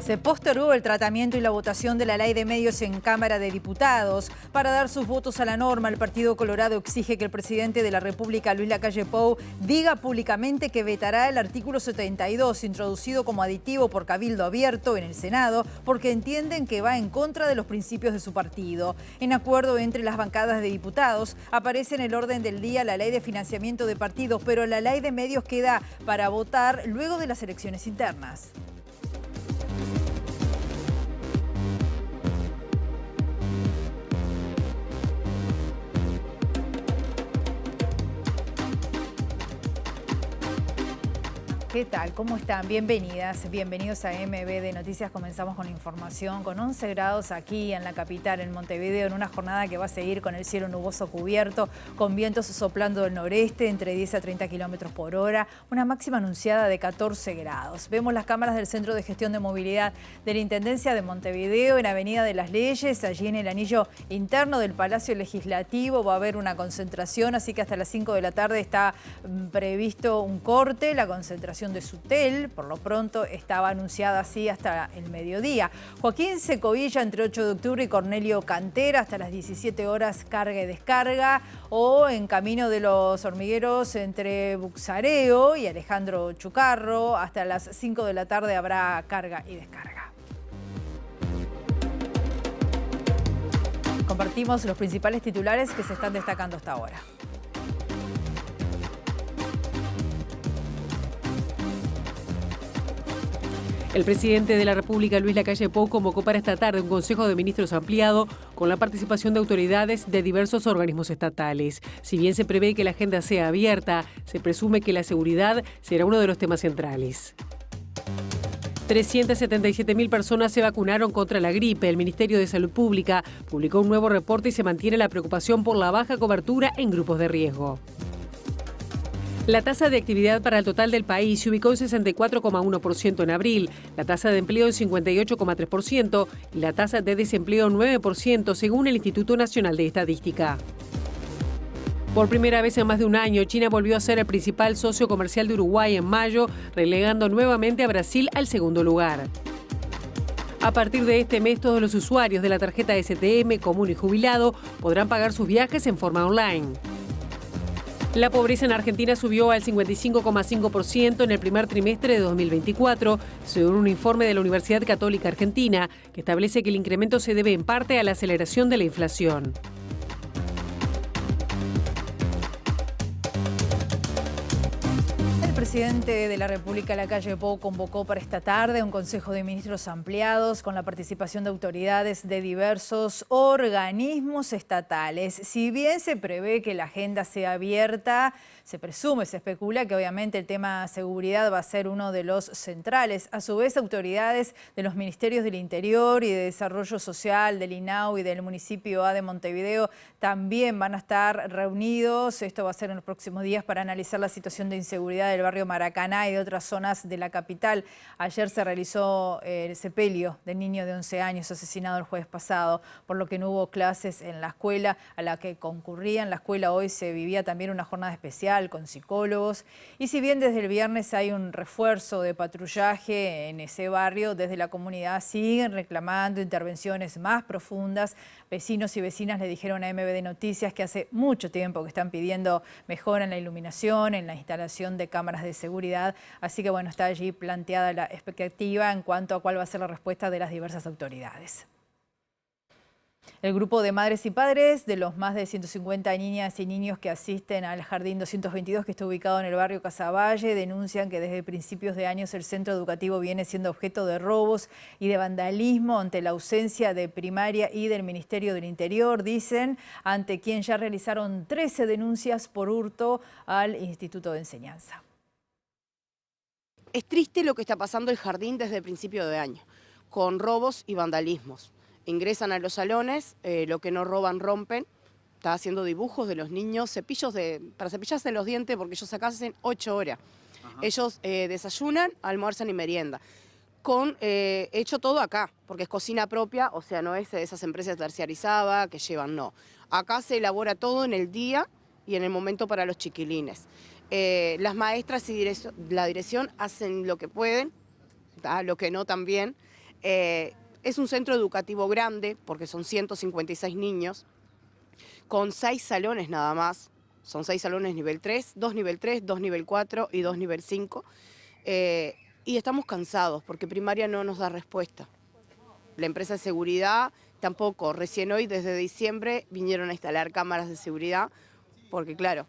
Se postergó el tratamiento y la votación de la ley de medios en Cámara de Diputados. Para dar sus votos a la norma, el Partido Colorado exige que el presidente de la República, Luis Lacalle Pou, diga públicamente que vetará el artículo 72, introducido como aditivo por Cabildo Abierto en el Senado, porque entienden que va en contra de los principios de su partido. En acuerdo entre las bancadas de diputados, aparece en el orden del día la ley de financiamiento de partidos, pero la ley de medios queda para votar luego de las elecciones internas. ¿Qué tal? ¿Cómo están? Bienvenidas, bienvenidos a MB Noticias. Comenzamos con la información. Con 11 grados aquí en la capital, en Montevideo, en una jornada que va a seguir con el cielo nuboso cubierto, con vientos soplando del noreste entre 10 a 30 kilómetros por hora, una máxima anunciada de 14 grados. Vemos las cámaras del Centro de Gestión de Movilidad de la Intendencia de Montevideo, en Avenida de las Leyes, allí en el anillo interno del Palacio Legislativo. Va a haber una concentración, así que hasta las 5 de la tarde está previsto un corte, la concentración de Sutel. Por lo pronto estaba anunciada así hasta el mediodía. Joaquín Secovilla entre 8 de octubre y Cornelio Cantera hasta las 17 horas, carga y descarga. O en Camino de los Hormigueros entre Buxareo y Alejandro Chucarro hasta las 5 de la tarde habrá carga y descarga. Compartimos los principales titulares que se están destacando hasta ahora. El presidente de la República, Luis Lacalle Pou, convocó para esta tarde un Consejo de Ministros ampliado con la participación de autoridades de diversos organismos estatales. Si bien se prevé que la agenda sea abierta, se presume que la seguridad será uno de los temas centrales. 377.000 personas se vacunaron contra la gripe. El Ministerio de Salud Pública publicó un nuevo reporte y se mantiene la preocupación por la baja cobertura en grupos de riesgo. La tasa de actividad para el total del país se ubicó en 64,1% en abril, la tasa de empleo en 58,3% y la tasa de desempleo en 9%, según el Instituto Nacional de Estadística. Por primera vez en más de un año, China volvió a ser el principal socio comercial de Uruguay en mayo, relegando nuevamente a Brasil al segundo lugar. A partir de este mes, todos los usuarios de la tarjeta STM, común y jubilado, podrán pagar sus viajes en forma online. La pobreza en Argentina subió al 55,5% en el primer trimestre de 2024, según un informe de la Universidad Católica Argentina, que establece que el incremento se debe en parte a la aceleración de la inflación. El presidente de la República, Lacalle Pou, convocó para esta tarde un Consejo de Ministros ampliados con la participación de autoridades de diversos organismos estatales. Si bien se prevé que la agenda sea abierta, se presume, se especula que obviamente el tema seguridad va a ser uno de los centrales. A su vez, autoridades de los Ministerios del Interior y de Desarrollo Social, del INAU y del municipio A de Montevideo también van a estar reunidos. Esto va a ser en los próximos días para analizar la situación de inseguridad del barrio Maracaná y de otras zonas de la capital. Ayer se realizó el sepelio del niño de 11 años asesinado el jueves pasado, por lo que no hubo clases en la escuela a la que concurrían. La escuela hoy se vivía también una jornada especial con psicólogos. Y si bien desde el viernes hay un refuerzo de patrullaje en ese barrio, desde la comunidad siguen reclamando intervenciones más profundas. Vecinos y vecinas le dijeron a MB Noticias que hace mucho tiempo que están pidiendo mejora en la iluminación, en la instalación de cámaras de seguridad. Así que bueno, está allí planteada la expectativa en cuanto a cuál va a ser la respuesta de las diversas autoridades. El grupo de madres y padres de los más de 150 niñas y niños que asisten al Jardín 222, que está ubicado en el barrio Casaballe, denuncian que desde principios de años el centro educativo viene siendo objeto de robos y de vandalismo ante la ausencia de primaria y del Ministerio del Interior, dicen, ante quien ya realizaron 13 denuncias por hurto al Instituto de Enseñanza. Es triste lo que está pasando el jardín desde el principio de año, con robos y vandalismos. Ingresan a los salones, lo que no roban rompen, está haciendo dibujos de los niños, cepillos para cepillarse los dientes, porque ellos acá hacen 8 horas. Ajá. Ellos desayunan, almuerzan y merienda. Hecho todo acá, porque es cocina propia, o sea, no es de esas empresas terciarizadas que llevan, no. Acá se elabora todo en el día y en el momento para los chiquilines. Las maestras y la dirección hacen lo que pueden, lo que no también. Es un centro educativo grande, porque son 156 niños, con 6 salones nada más. Son 6 salones nivel 3, 2 nivel 3, 2 nivel 4 y 2 nivel 5. Y estamos cansados porque primaria no nos da respuesta. La empresa de seguridad tampoco. Recién hoy, desde diciembre, vinieron a instalar cámaras de seguridad porque, claro,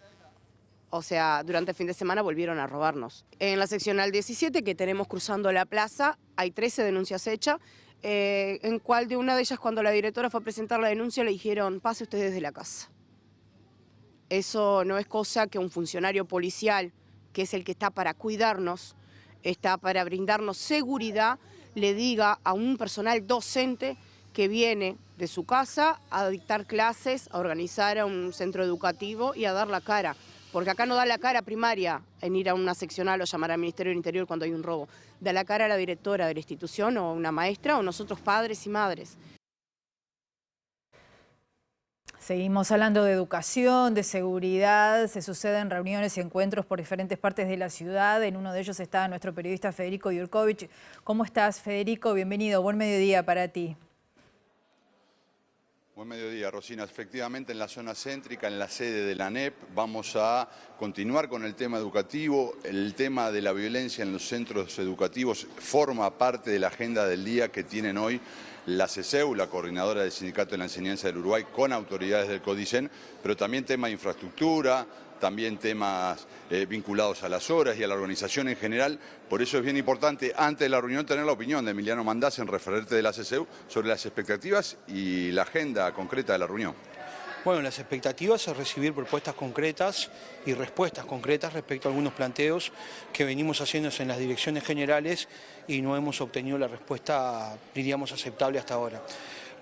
o sea, durante el fin de semana volvieron a robarnos. En la seccional 17, que tenemos cruzando la plaza, hay 13 denuncias hechas, en cual de una de ellas, cuando la directora fue a presentar la denuncia, le dijeron, pase usted desde la casa. Eso no es cosa que un funcionario policial, que es el que está para cuidarnos, está para brindarnos seguridad, le diga a un personal docente que viene de su casa a dictar clases, a organizar a un centro educativo y a dar la cara. Porque acá no da la cara primaria en ir a una seccional o llamar al Ministerio del Interior cuando hay un robo. Da la cara a la directora de la institución o una maestra o nosotros padres y madres. Seguimos hablando de educación, de seguridad, se suceden reuniones y encuentros por diferentes partes de la ciudad. En uno de ellos está nuestro periodista Federico Jurkovic. ¿Cómo estás, Federico? Bienvenido, buen mediodía para ti. Buen mediodía, Rosina. Efectivamente, en la zona céntrica, en la sede de la ANEP, vamos a continuar con el tema educativo. El tema de la violencia en los centros educativos forma parte de la agenda del día que tienen hoy la CESEU, la coordinadora del Sindicato de la Enseñanza del Uruguay, con autoridades del CODICEN, pero también tema de infraestructura, también temas vinculados a las horas y a la organización en general. Por eso es bien importante, antes de la reunión, tener la opinión de Emiliano Mandás, en referente de la CESEU, sobre las expectativas y la agenda concreta de la reunión. Bueno, las expectativas es recibir propuestas concretas y respuestas concretas respecto a algunos planteos que venimos haciendo en las direcciones generales y no hemos obtenido la respuesta, diríamos, aceptable hasta ahora.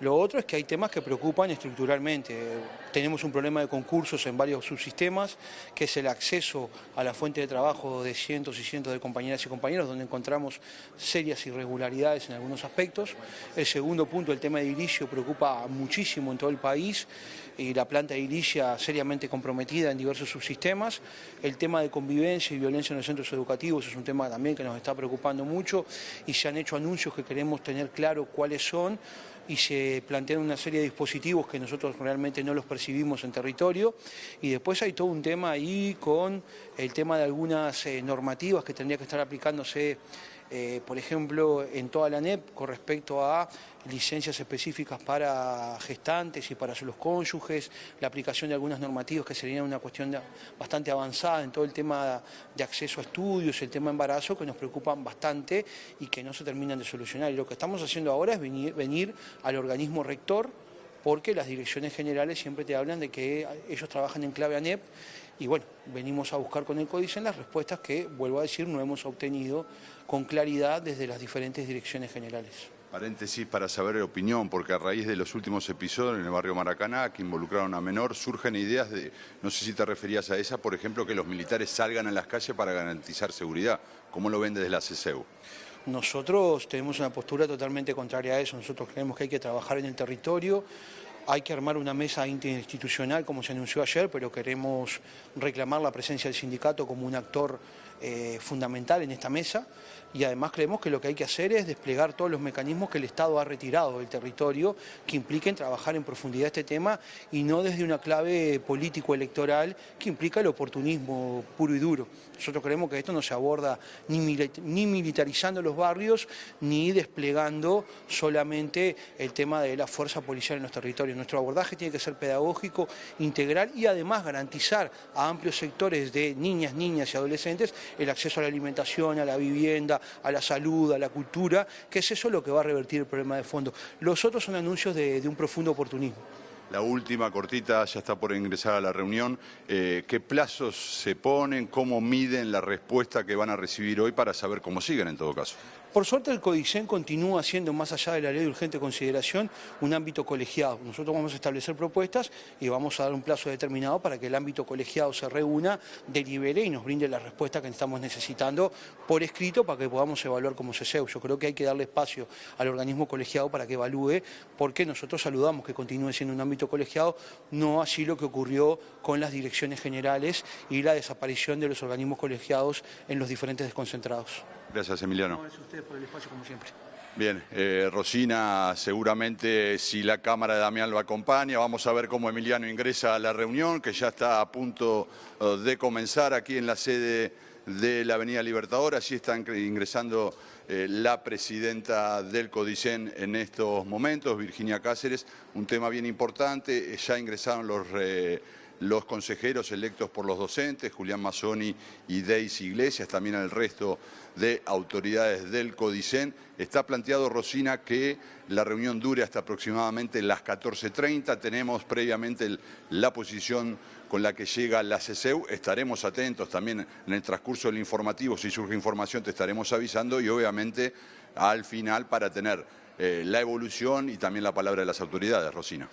Lo otro es que hay temas que preocupan estructuralmente. Tenemos un problema de concursos en varios subsistemas, que es el acceso a la fuente de trabajo de cientos y cientos de compañeras y compañeros, donde encontramos serias irregularidades en algunos aspectos. El segundo punto, el tema de edilicio, preocupa muchísimo en todo el país y la planta de edilicia seriamente comprometida en diversos subsistemas. El tema de convivencia y violencia en los centros educativos es un tema también que nos está preocupando mucho y se han hecho anuncios que queremos tener claro cuáles son y se plantean una serie de dispositivos que nosotros realmente no los percibimos en territorio. Y después hay todo un tema ahí con el tema de algunas normativas que tendría que estar aplicándose, por ejemplo, en toda la ANEP con respecto a licencias específicas para gestantes y para los cónyuges, la aplicación de algunas normativas que serían una cuestión bastante avanzada en todo el tema de acceso a estudios, el tema de embarazo, que nos preocupan bastante y que no se terminan de solucionar. Y lo que estamos haciendo ahora es venir al organismo rector, porque las direcciones generales siempre te hablan de que ellos trabajan en clave ANEP y bueno, venimos a buscar con el CODICEN las respuestas que, vuelvo a decir, no hemos obtenido con claridad desde las diferentes direcciones generales. Paréntesis para saber opinión, porque a raíz de los últimos episodios en el barrio Maracaná, que involucraron a menor, surgen ideas de, no sé si te referías a esa, por ejemplo, que los militares salgan a las calles para garantizar seguridad. ¿Cómo lo ven desde la CESEU? Nosotros tenemos una postura totalmente contraria a eso. Nosotros creemos que hay que trabajar en el territorio. Hay que armar una mesa interinstitucional, como se anunció ayer, pero queremos reclamar la presencia del sindicato como un actor fundamental en esta mesa. Y además creemos que lo que hay que hacer es desplegar todos los mecanismos que el Estado ha retirado del territorio, que impliquen trabajar en profundidad este tema y no desde una clave político-electoral que implica el oportunismo puro y duro. Nosotros creemos que esto no se aborda ni militarizando los barrios, ni desplegando solamente el tema de la fuerza policial en los territorios. Nuestro abordaje tiene que ser pedagógico, integral y además garantizar a amplios sectores de niñas y adolescentes el acceso a la alimentación, a la vivienda, a la salud, a la cultura, que es eso lo que va a revertir el problema de fondo. Los otros son anuncios de un profundo oportunismo. La última, cortita, ya está por ingresar a la reunión. ¿Qué plazos se ponen? ¿Cómo miden la respuesta que van a recibir hoy para saber cómo siguen en todo caso? Por suerte el CODICEN continúa siendo, más allá de la ley de urgente consideración, un ámbito colegiado. Nosotros vamos a establecer propuestas y vamos a dar un plazo determinado para que el ámbito colegiado se reúna, delibere y nos brinde la respuesta que estamos necesitando por escrito para que podamos evaluar como CESEU. Yo creo que hay que darle espacio al organismo colegiado para que evalúe, porque nosotros saludamos que continúe siendo un ámbito colegiado, no así lo que ocurrió con las direcciones generales y la desaparición de los organismos colegiados en los diferentes desconcentrados. Gracias, Emiliano. Gracias a ustedes por el espacio, como siempre. Bien, Rosina, seguramente si la Cámara de Damián lo acompaña, vamos a ver cómo Emiliano ingresa a la reunión, que ya está a punto de comenzar aquí en la sede de la Avenida Libertador. Allí está ingresando la presidenta del CODICEN en estos momentos, Virginia Cáceres. Un tema bien importante, ya ingresaron los consejeros electos por los docentes, Julián Mazzoni y Deisy Iglesias, también el resto de autoridades del CODICEN. Está planteado, Rosina, que la reunión dure hasta aproximadamente las 14:30. Tenemos previamente la posición con la que llega la CESEU. Estaremos atentos también en el transcurso del informativo. Si surge información te estaremos avisando y obviamente al final para tener la evolución y también la palabra de las autoridades, Rosina.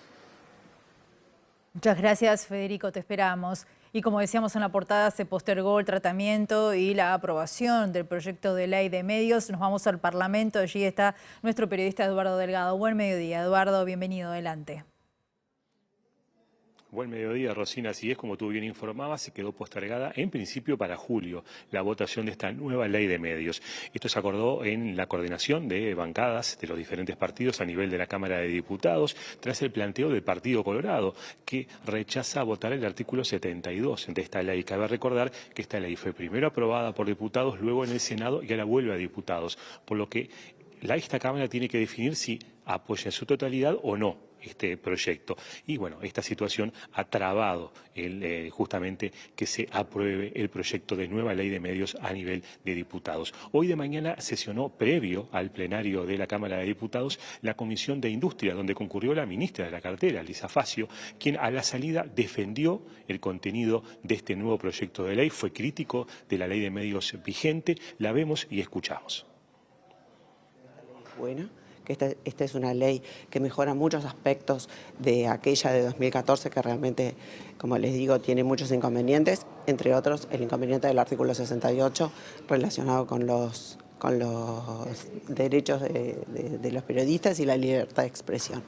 Muchas gracias, Federico, te esperamos. Y como decíamos en la portada, se postergó el tratamiento y la aprobación del proyecto de ley de medios. Nos vamos al Parlamento, allí está nuestro periodista Eduardo Delgado. Buen mediodía, Eduardo, bienvenido, adelante. Buen mediodía, Rosina. Así es, como tú bien informabas, se quedó postergada en principio para julio la votación de esta nueva ley de medios. Esto se acordó en la coordinación de bancadas de los diferentes partidos a nivel de la Cámara de Diputados tras el planteo del Partido Colorado, que rechaza votar el artículo 72 de esta ley. Cabe recordar que esta ley fue primero aprobada por diputados, luego en el Senado y ahora vuelve a diputados, por lo que esta Cámara tiene que definir si apoya en su totalidad o no este proyecto. Y bueno, esta situación ha trabado justamente que se apruebe el proyecto de nueva ley de medios a nivel de diputados. Hoy de mañana sesionó, previo al plenario de la Cámara de Diputados, la Comisión de Industria, donde concurrió la ministra de la cartera, Elisa Facio, quien a la salida defendió el contenido de este nuevo proyecto de ley, fue crítico de la ley de medios vigente. La vemos y escuchamos. Bueno, que esta es una ley que mejora muchos aspectos de aquella de 2014 que realmente, como les digo, tiene muchos inconvenientes, entre otros el inconveniente del artículo 68 relacionado con los derechos de los periodistas y la libertad de expresión.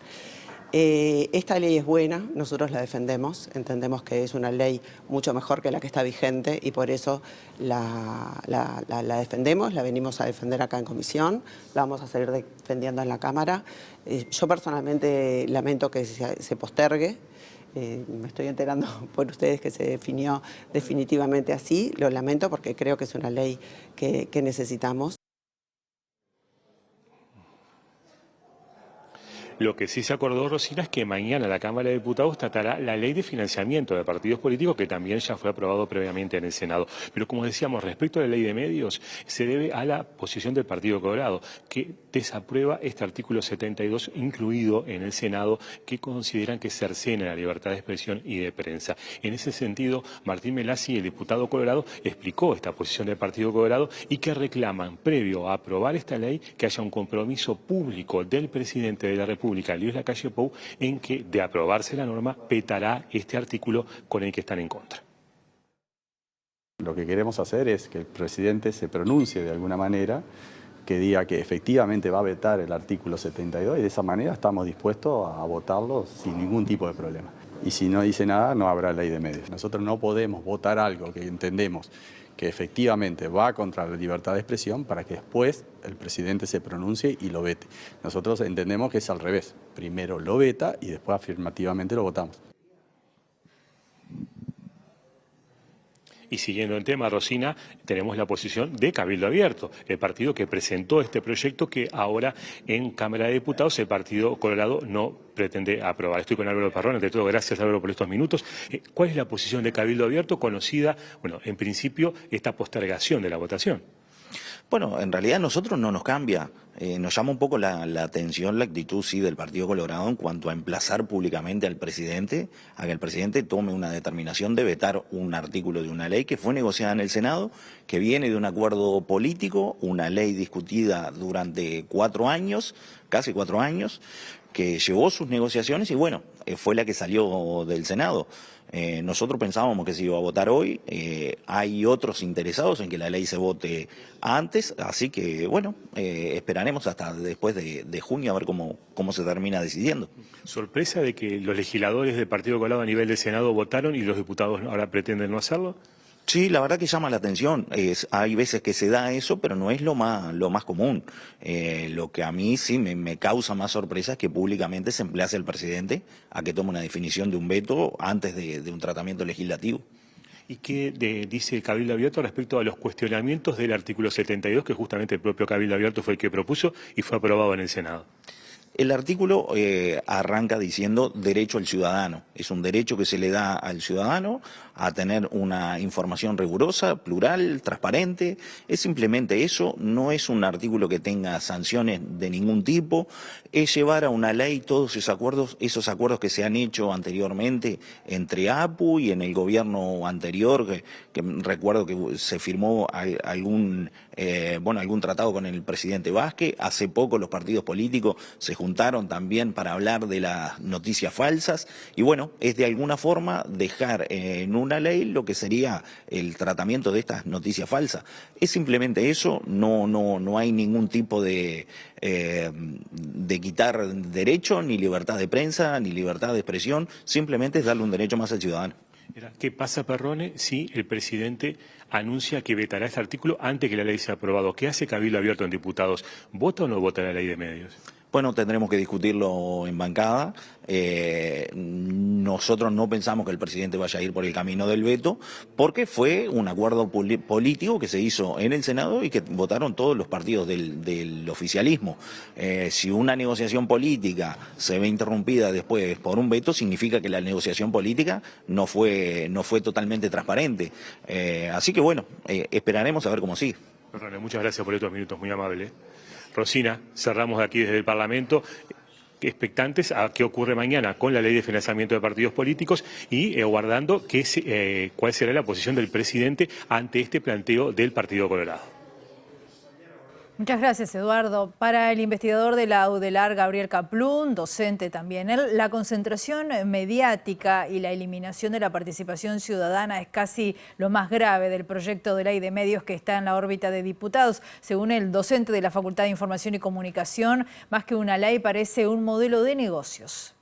Esta ley es buena, nosotros la defendemos, entendemos que es una ley mucho mejor que la que está vigente y por eso la defendemos, la venimos a defender acá en comisión, la vamos a seguir defendiendo en la Cámara. Yo personalmente lamento que se postergue. Me estoy enterando por ustedes que se definió definitivamente así, lo lamento porque creo que es una ley que necesitamos. Lo que sí se acordó, Rosina, es que mañana la Cámara de Diputados tratará la ley de financiamiento de partidos políticos, que también ya fue aprobado previamente en el Senado. Pero como decíamos, respecto a la ley de medios, se debe a la posición del Partido Colorado, que desaprueba este artículo 72 incluido en el Senado, que consideran que cercena la libertad de expresión y de prensa. En ese sentido, Martín Melassi, el diputado colorado, explicó esta posición del Partido Colorado y que reclaman, previo a aprobar esta ley, que haya un compromiso público del presidente de la República, Luis Lacalle Pou, en que, de aprobarse la norma, vetará este artículo con el que están en contra. Lo que queremos hacer es que el presidente se pronuncie de alguna manera, que diga que efectivamente va a vetar el artículo 72 y de esa manera estamos dispuestos a votarlo sin ningún tipo de problema. Y si no dice nada, no habrá ley de medios. Nosotros no podemos votar algo que entendemos que efectivamente va contra la libertad de expresión para que después el presidente se pronuncie y lo vete. Nosotros entendemos que es al revés. Primero lo veta y después afirmativamente lo votamos. Y siguiendo el tema, Rosina, tenemos la posición de Cabildo Abierto, el partido que presentó este proyecto que ahora en Cámara de Diputados el Partido Colorado no pretende aprobar. Estoy con Álvaro Parrón, ante todo, gracias Álvaro por estos minutos. ¿Cuál es la posición de Cabildo Abierto conocida, bueno, en principio, esta postergación de la votación? Bueno, en realidad a nosotros no nos cambia. Nos llama un poco la atención la actitud, sí, del Partido Colorado en cuanto a emplazar públicamente al presidente, a que el presidente tome una determinación de vetar un artículo de una ley que fue negociada en el Senado, que viene de un acuerdo político, una ley discutida durante 4 años, casi 4 años, que llevó sus negociaciones y bueno, fue la que salió del Senado. Nosotros pensábamos que se iba a votar hoy, hay otros interesados en que la ley se vote antes, así que bueno, esperaremos hasta después de junio a ver cómo se termina decidiendo. ¿Sorpresa de que los legisladores del Partido Colorado a nivel del Senado votaron y los diputados ahora pretenden no hacerlo? Sí, la verdad que llama la atención. Hay veces que se da eso, pero no es lo más común. Lo que a mí sí me causa más sorpresa es que públicamente se emplease el presidente a que tome una definición de un veto antes de un tratamiento legislativo. ¿Y qué dice Cabildo Abierto respecto a los cuestionamientos del artículo 72, que justamente el propio Cabildo Abierto fue el que propuso y fue aprobado en el Senado? El artículo arranca diciendo derecho al ciudadano. Es un derecho que se le da al ciudadano a tener una información rigurosa, plural, transparente. Es simplemente eso, no es un artículo que tenga sanciones de ningún tipo. Es llevar a una ley todos esos acuerdos que se han hecho anteriormente entre APU y en el gobierno anterior, que recuerdo que se firmó algún tratado con el presidente Vázquez. Hace poco los partidos políticos se juntaron también para hablar de las noticias falsas y bueno, es de alguna forma dejar en una ley lo que sería el tratamiento de estas noticias falsas. Es simplemente eso, no hay ningún tipo de quitar derecho, ni libertad de prensa, ni libertad de expresión, simplemente es darle un derecho más al ciudadano. ¿Qué pasa, Perrone, si el presidente anuncia que vetará este artículo antes que la ley sea aprobada? ¿Qué hace Cabildo Abierto en diputados? ¿Vota o no vota la ley de medios? Bueno, tendremos que discutirlo en bancada. Nosotros no pensamos que el presidente vaya a ir por el camino del veto, porque fue un acuerdo político que se hizo en el Senado y que votaron todos los partidos del oficialismo. Si una negociación política se ve interrumpida después por un veto, significa que la negociación política no fue totalmente transparente. Así que bueno, esperaremos a ver cómo sigue. Perrone, muchas gracias por estos minutos, muy amable. Rosina, cerramos aquí desde el Parlamento, expectantes a qué ocurre mañana con la ley de financiamiento de partidos políticos y aguardando cuál será la posición del presidente ante este planteo del Partido Colorado. Muchas gracias, Eduardo. Para el investigador de la UDELAR, Gabriel Kaplún, docente también, la concentración mediática y la eliminación de la participación ciudadana es casi lo más grave del proyecto de ley de medios que está en la órbita de diputados. Según el docente de la Facultad de Información y Comunicación, más que una ley parece un modelo de negocios.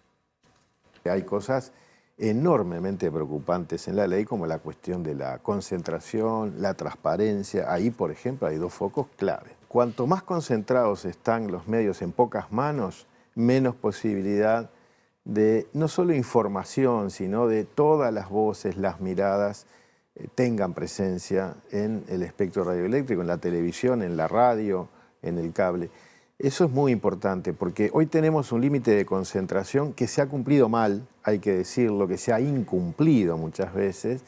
Hay cosas enormemente preocupantes en la ley, como la cuestión de la concentración, la transparencia. Ahí, por ejemplo, hay dos focos clave. Cuanto más concentrados están los medios en pocas manos, menos posibilidad de no solo información, sino de todas las voces, las miradas, tengan presencia en el espectro radioeléctrico, en la televisión, en la radio, en el cable. Eso es muy importante porque hoy tenemos un límite de concentración que se ha cumplido mal, hay que decirlo, que se ha incumplido muchas veces,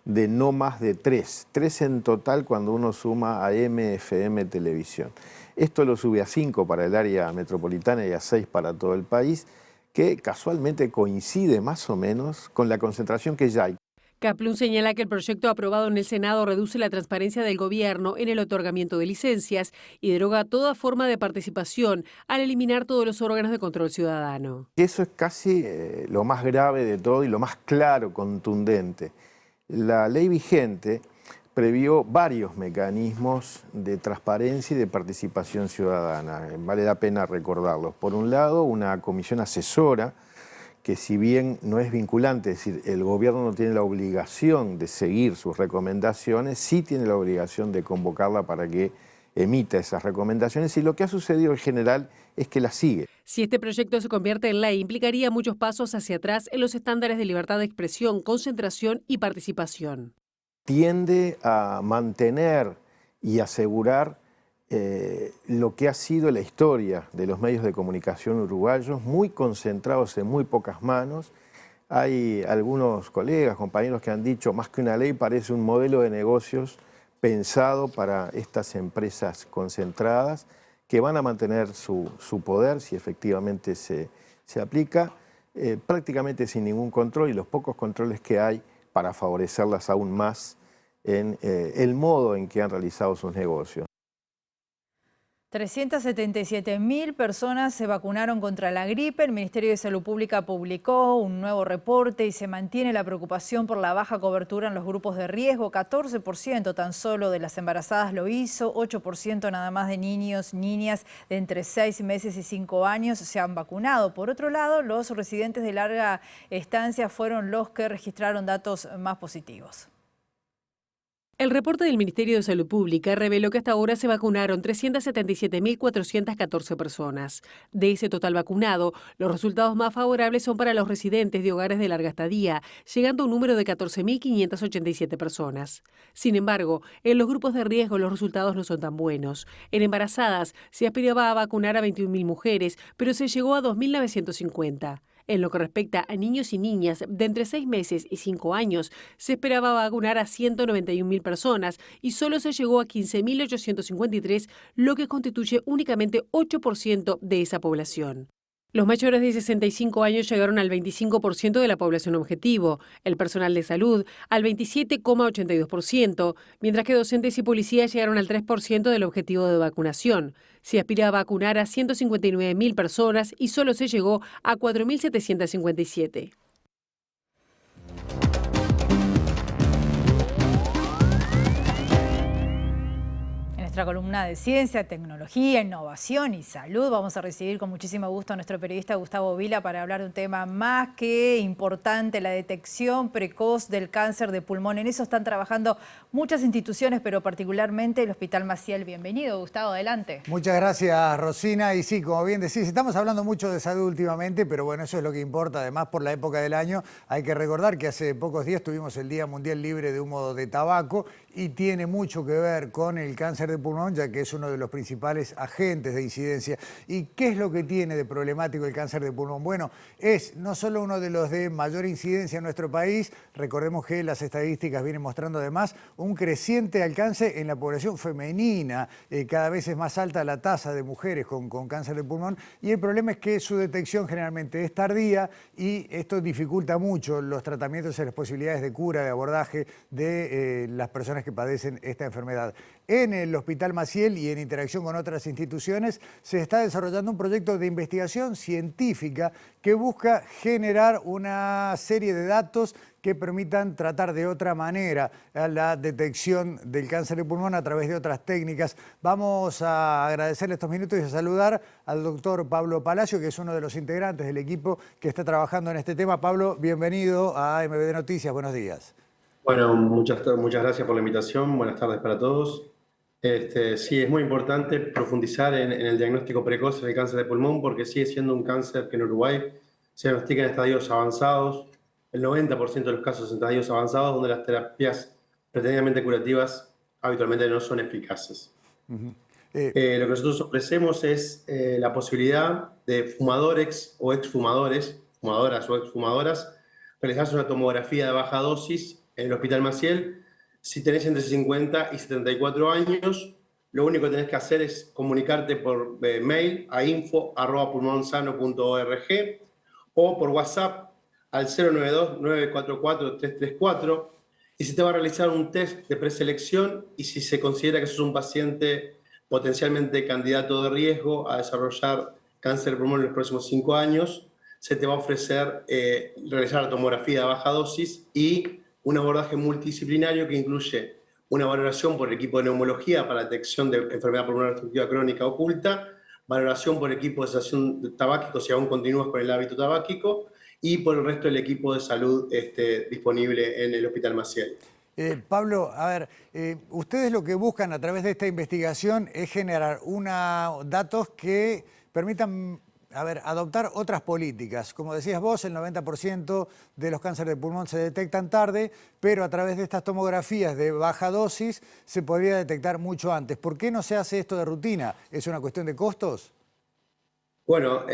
de no más de 3 en total cuando uno suma AM, FM, televisión. Esto lo sube a 5 para el área metropolitana y a 6 para todo el país, que casualmente coincide más o menos con la concentración que ya hay. Kaplún señala que el proyecto aprobado en el Senado reduce la transparencia del gobierno en el otorgamiento de licencias y deroga toda forma de participación al eliminar todos los órganos de control ciudadano. Eso es casi lo más grave de todo y lo más claro, contundente. La ley vigente previó varios mecanismos de transparencia y de participación ciudadana. Vale la pena recordarlos. Por un lado, una comisión asesora que si bien no es vinculante, es decir, el gobierno no tiene la obligación de seguir sus recomendaciones, sí tiene la obligación de convocarla para que emita esas recomendaciones y lo que ha sucedido en general es que las sigue. Si este proyecto se convierte en ley, implicaría muchos pasos hacia atrás en los estándares de libertad de expresión, concentración y participación. Tiende a mantener y asegurar lo que ha sido la historia de los medios de comunicación uruguayos, muy concentrados en muy pocas manos. Hay algunos colegas, compañeros que han dicho, más que una ley parece un modelo de negocios pensado para estas empresas concentradas que van a mantener su poder si efectivamente se aplica, prácticamente sin ningún control y los pocos controles que hay para favorecerlas aún más en el modo en que han realizado sus negocios. 377.000 personas se vacunaron contra la gripe. El Ministerio de Salud Pública publicó un nuevo reporte y se mantiene la preocupación por la baja cobertura en los grupos de riesgo. 14% tan solo de las embarazadas lo hizo, 8% nada más de niños, niñas de entre 6 meses y 5 años se han vacunado. Por otro lado, los residentes de larga estancia fueron los que registraron datos más positivos. El reporte del Ministerio de Salud Pública reveló que hasta ahora se vacunaron 377.414 personas. De ese total vacunado, los resultados más favorables son para los residentes de hogares de larga estadía, llegando a un número de 14.587 personas. Sin embargo, en los grupos de riesgo los resultados no son tan buenos. En embarazadas se aspiraba a vacunar a 21.000 mujeres, pero se llegó a 2.950. En lo que respecta a niños y niñas de entre 6 meses y 5 años, se esperaba vacunar a 191.000 personas y solo se llegó a 15.853, lo que constituye únicamente 8% de esa población. Los mayores de 65 años llegaron al 25% de la población objetivo, el personal de salud al 27,82%, mientras que docentes y policías llegaron al 3% del objetivo de vacunación. Se aspira a vacunar a 159.000 personas y solo se llegó a 4.757. En nuestra columna de ciencia, tecnología, innovación y salud vamos a recibir con muchísimo gusto a nuestro periodista Gustavo Vila para hablar de un tema más que importante, la detección precoz del cáncer de pulmón. En eso están trabajando muchas instituciones, pero particularmente el Hospital Maciel. Bienvenido, Gustavo, adelante. Muchas gracias, Rosina. Y sí, como bien decís, estamos hablando mucho de salud últimamente, pero bueno, eso es lo que importa. Además, por la época del año, hay que recordar que hace pocos días tuvimos el Día Mundial Libre de Humo de Tabaco y tiene mucho que ver con el cáncer de pulmón, ya que es uno de los principales agentes de incidencia. ¿Y qué es lo que tiene de problemático el cáncer de pulmón? Bueno, es no solo uno de los de mayor incidencia en nuestro país, recordemos que las estadísticas vienen mostrando además un creciente alcance en la población femenina, cada vez es más alta la tasa de mujeres con cáncer de pulmón, y el problema es que su detección generalmente es tardía y esto dificulta mucho los tratamientos y las posibilidades de cura, de abordaje de las personas que padecen esta enfermedad. En el Hospital Maciel y en interacción con otras instituciones se está desarrollando un proyecto de investigación científica que busca generar una serie de datos que permitan tratar de otra manera la detección del cáncer de pulmón a través de otras técnicas. Vamos a agradecerle estos minutos y a saludar al doctor Pablo Palacio, que es uno de los integrantes del equipo que está trabajando en este tema. Pablo, bienvenido a MBD Noticias. Buenos días. Bueno, muchas gracias por la invitación. Buenas tardes para todos. Sí, es muy importante profundizar en el diagnóstico precoz del cáncer de pulmón porque sigue siendo un cáncer que en Uruguay se diagnostica en estadios avanzados, el 90% de los casos en estadios avanzados, donde las terapias pretendidamente curativas habitualmente no son eficaces. Lo que nosotros ofrecemos es la posibilidad de fumadores o exfumadores, fumadoras o exfumadoras, realizarse una tomografía de baja dosis en el Hospital Maciel. Si tenés entre 50 y 74 años, lo único que tenés que hacer es comunicarte por mail a info@pulmonsano.org o por WhatsApp al 092-944-334 y se te va a realizar un test de preselección y si se considera que sos un paciente potencialmente candidato de riesgo a desarrollar cáncer de pulmón en los próximos 5 años, se te va a ofrecer realizar la tomografía de baja dosis y un abordaje multidisciplinario que incluye una valoración por el equipo de neumología para la detección de enfermedad pulmonar obstructiva crónica oculta, valoración por el equipo de cesación tabáquico si aún continúas con el hábito tabáquico y por el resto del equipo de salud disponible en el Hospital Maciel. Pablo, a ver, ustedes lo que buscan a través de esta investigación es generar datos que permitan adoptar otras políticas. Como decías vos, el 90% de los cánceres de pulmón se detectan tarde, pero a través de estas tomografías de baja dosis se podría detectar mucho antes. ¿Por qué no se hace esto de rutina? ¿Es una cuestión de costos? Bueno,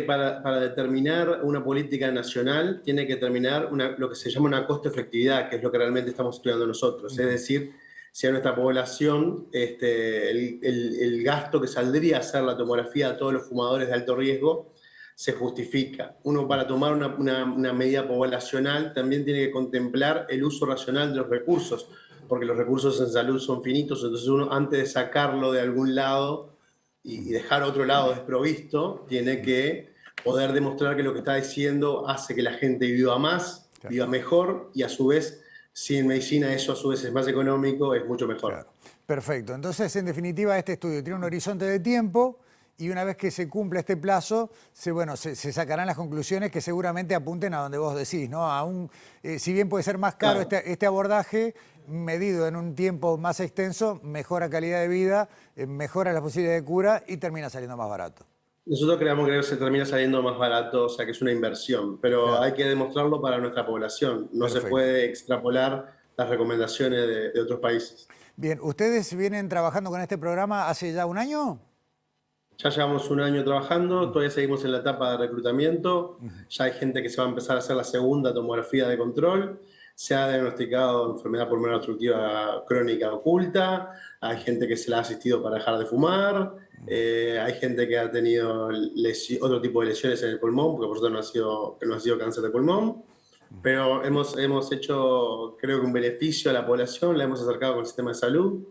para determinar una política nacional, tiene que determinar lo que se llama una costo-efectividad, que es lo que realmente estamos estudiando nosotros. Es decir, si a nuestra población el gasto que saldría a hacer la tomografía a todos los fumadores de alto riesgo se justifica. Uno, para tomar una medida poblacional, también tiene que contemplar el uso racional de los recursos, porque los recursos en salud son finitos, entonces uno, antes de sacarlo de algún lado y dejar otro lado desprovisto, tiene que poder demostrar que lo que está diciendo hace que la gente viva más, viva mejor, y a su vez, si en medicina eso a su vez es más económico, es mucho mejor. Claro. Perfecto. Entonces, en definitiva, este estudio tiene un horizonte de tiempo y una vez que se cumpla este plazo, se sacarán las conclusiones que seguramente apunten a donde vos decís, ¿no? Si bien puede ser más caro este abordaje, medido en un tiempo más extenso, mejora calidad de vida, mejora las posibilidades de cura y termina saliendo más barato. Nosotros creemos que se termina saliendo más barato, o sea que es una inversión, pero hay que demostrarlo para nuestra población. No se puede extrapolar las recomendaciones de otros países. Bien, ¿ustedes vienen trabajando con este programa hace ya un año? Ya llevamos un año trabajando, todavía seguimos en la etapa de reclutamiento, ya hay gente que se va a empezar a hacer la segunda tomografía de control, se ha diagnosticado enfermedad pulmonar obstructiva crónica oculta, hay gente que se la ha asistido para dejar de fumar, hay gente que ha tenido otro tipo de lesiones en el pulmón, porque por supuesto no ha sido cáncer de pulmón, pero hemos hecho, creo que un beneficio a la población, la hemos acercado con el sistema de salud,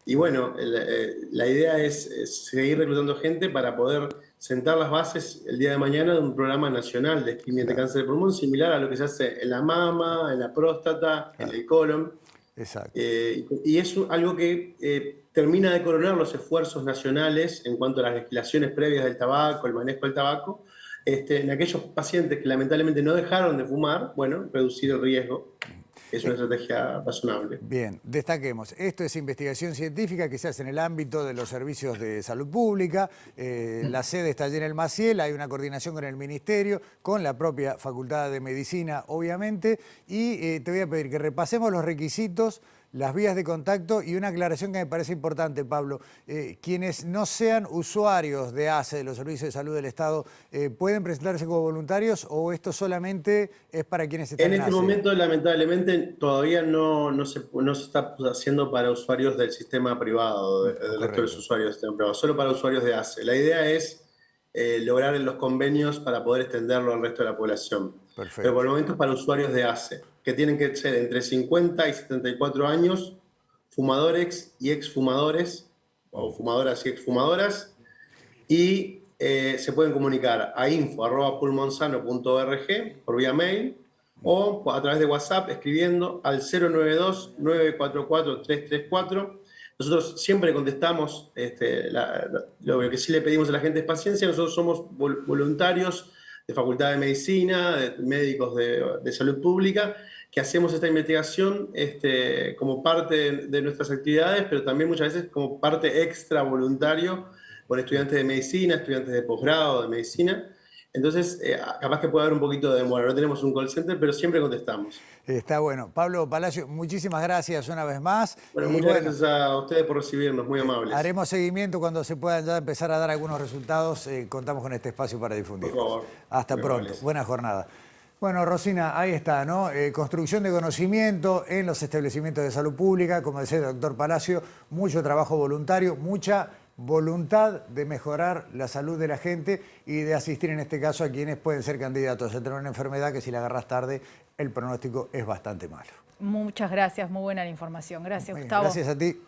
y bueno, la idea es seguir reclutando gente para poder sentar las bases el día de mañana de un programa nacional de screening de cáncer de pulmón, similar a lo que se hace en la mama, en la próstata, en el colon. Exacto. Y es algo que termina de coronar los esfuerzos nacionales en cuanto a las legislaciones previas del tabaco, el manejo del tabaco, en aquellos pacientes que lamentablemente no dejaron de fumar, bueno, reducir el riesgo. Es una estrategia razonable. Bien, destaquemos. Esto es investigación científica que se hace en el ámbito de los servicios de salud pública. La sede está allí en el Maciel, hay una coordinación con el Ministerio, con la propia Facultad de Medicina, obviamente. Y te voy a pedir que repasemos los requisitos, las vías de contacto y una aclaración que me parece importante, Pablo. Quienes no sean usuarios de ACE, de los servicios de salud del Estado, ¿pueden presentarse como voluntarios o esto solamente es para quienes están en ACE? En este momento, lamentablemente, todavía no se está haciendo para usuarios del sistema privado, del resto de los usuarios del sistema privado, solo para usuarios de ACE. La idea es lograr los convenios para poder extenderlo al resto de la población. Perfecto. Pero por el momento es para usuarios de ACE, que tienen que ser entre 50 y 74 años, fumadores y exfumadores, o fumadoras y exfumadoras, y se pueden comunicar a info@pulmonsano.org por vía mail o a través de WhatsApp escribiendo al 092-944-334. Nosotros siempre contestamos, lo que sí le pedimos a la gente es paciencia. Nosotros somos voluntarios de Facultad de Medicina, de médicos de salud pública, que hacemos esta investigación como parte de nuestras actividades, pero también muchas veces como parte extra voluntario por estudiantes de medicina, estudiantes de posgrado de medicina. Entonces, capaz que puede haber un poquito de demora. No tenemos un call center, pero siempre contestamos. Está bueno. Pablo Palacio, muchísimas gracias una vez más. Bueno, muchas gracias a ustedes por recibirnos, muy amables. Haremos seguimiento cuando se puedan ya empezar a dar algunos resultados. Contamos con este espacio para difundirlos. Por favor. Hasta pronto. Buena jornada. Bueno, Rosina, ahí está, ¿no? Construcción de conocimiento en los establecimientos de salud pública, como decía el doctor Palacio, mucho trabajo voluntario, mucha voluntad de mejorar la salud de la gente y de asistir en este caso a quienes pueden ser candidatos a tener una enfermedad que si la agarras tarde el pronóstico es bastante malo. Muchas gracias, muy buena la información. Gracias, Gustavo. Gracias a ti.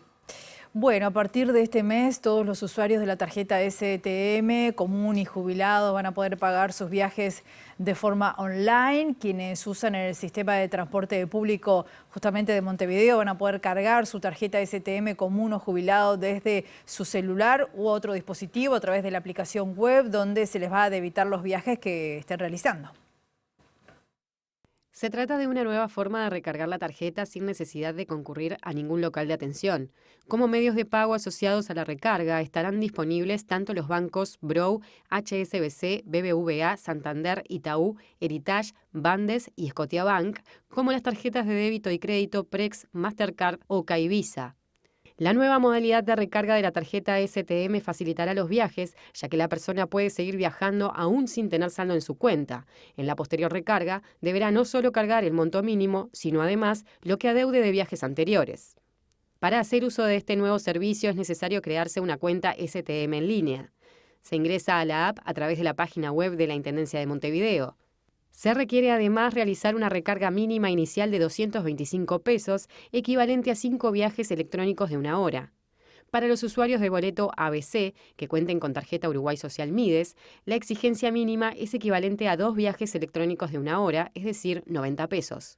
Bueno, a partir de este mes, todos los usuarios de la tarjeta STM, común y jubilados, van a poder pagar sus viajes de forma online. Quienes usan el sistema de transporte público justamente de Montevideo van a poder cargar su tarjeta STM común o jubilado desde su celular u otro dispositivo a través de la aplicación web, donde se les va a debitar los viajes que estén realizando. Se trata de una nueva forma de recargar la tarjeta sin necesidad de concurrir a ningún local de atención. Como medios de pago asociados a la recarga estarán disponibles tanto los bancos Brou, HSBC, BBVA, Santander, Itaú, Heritage, Bandes y Scotiabank, como las tarjetas de débito y crédito Prex, Mastercard o Caivisa. La nueva modalidad de recarga de la tarjeta STM facilitará los viajes, ya que la persona puede seguir viajando aún sin tener saldo en su cuenta. En la posterior recarga, deberá no solo cargar el monto mínimo, sino además lo que adeude de viajes anteriores. Para hacer uso de este nuevo servicio es necesario crearse una cuenta STM en línea. Se ingresa a la app a través de la página web de la Intendencia de Montevideo. Se requiere además realizar una recarga mínima inicial de 225 pesos, equivalente a 5 viajes electrónicos de 1 hora. Para los usuarios de boleto ABC, que cuenten con tarjeta Uruguay Social Mides, la exigencia mínima es equivalente a 2 viajes electrónicos de 1 hora, es decir, 90 pesos.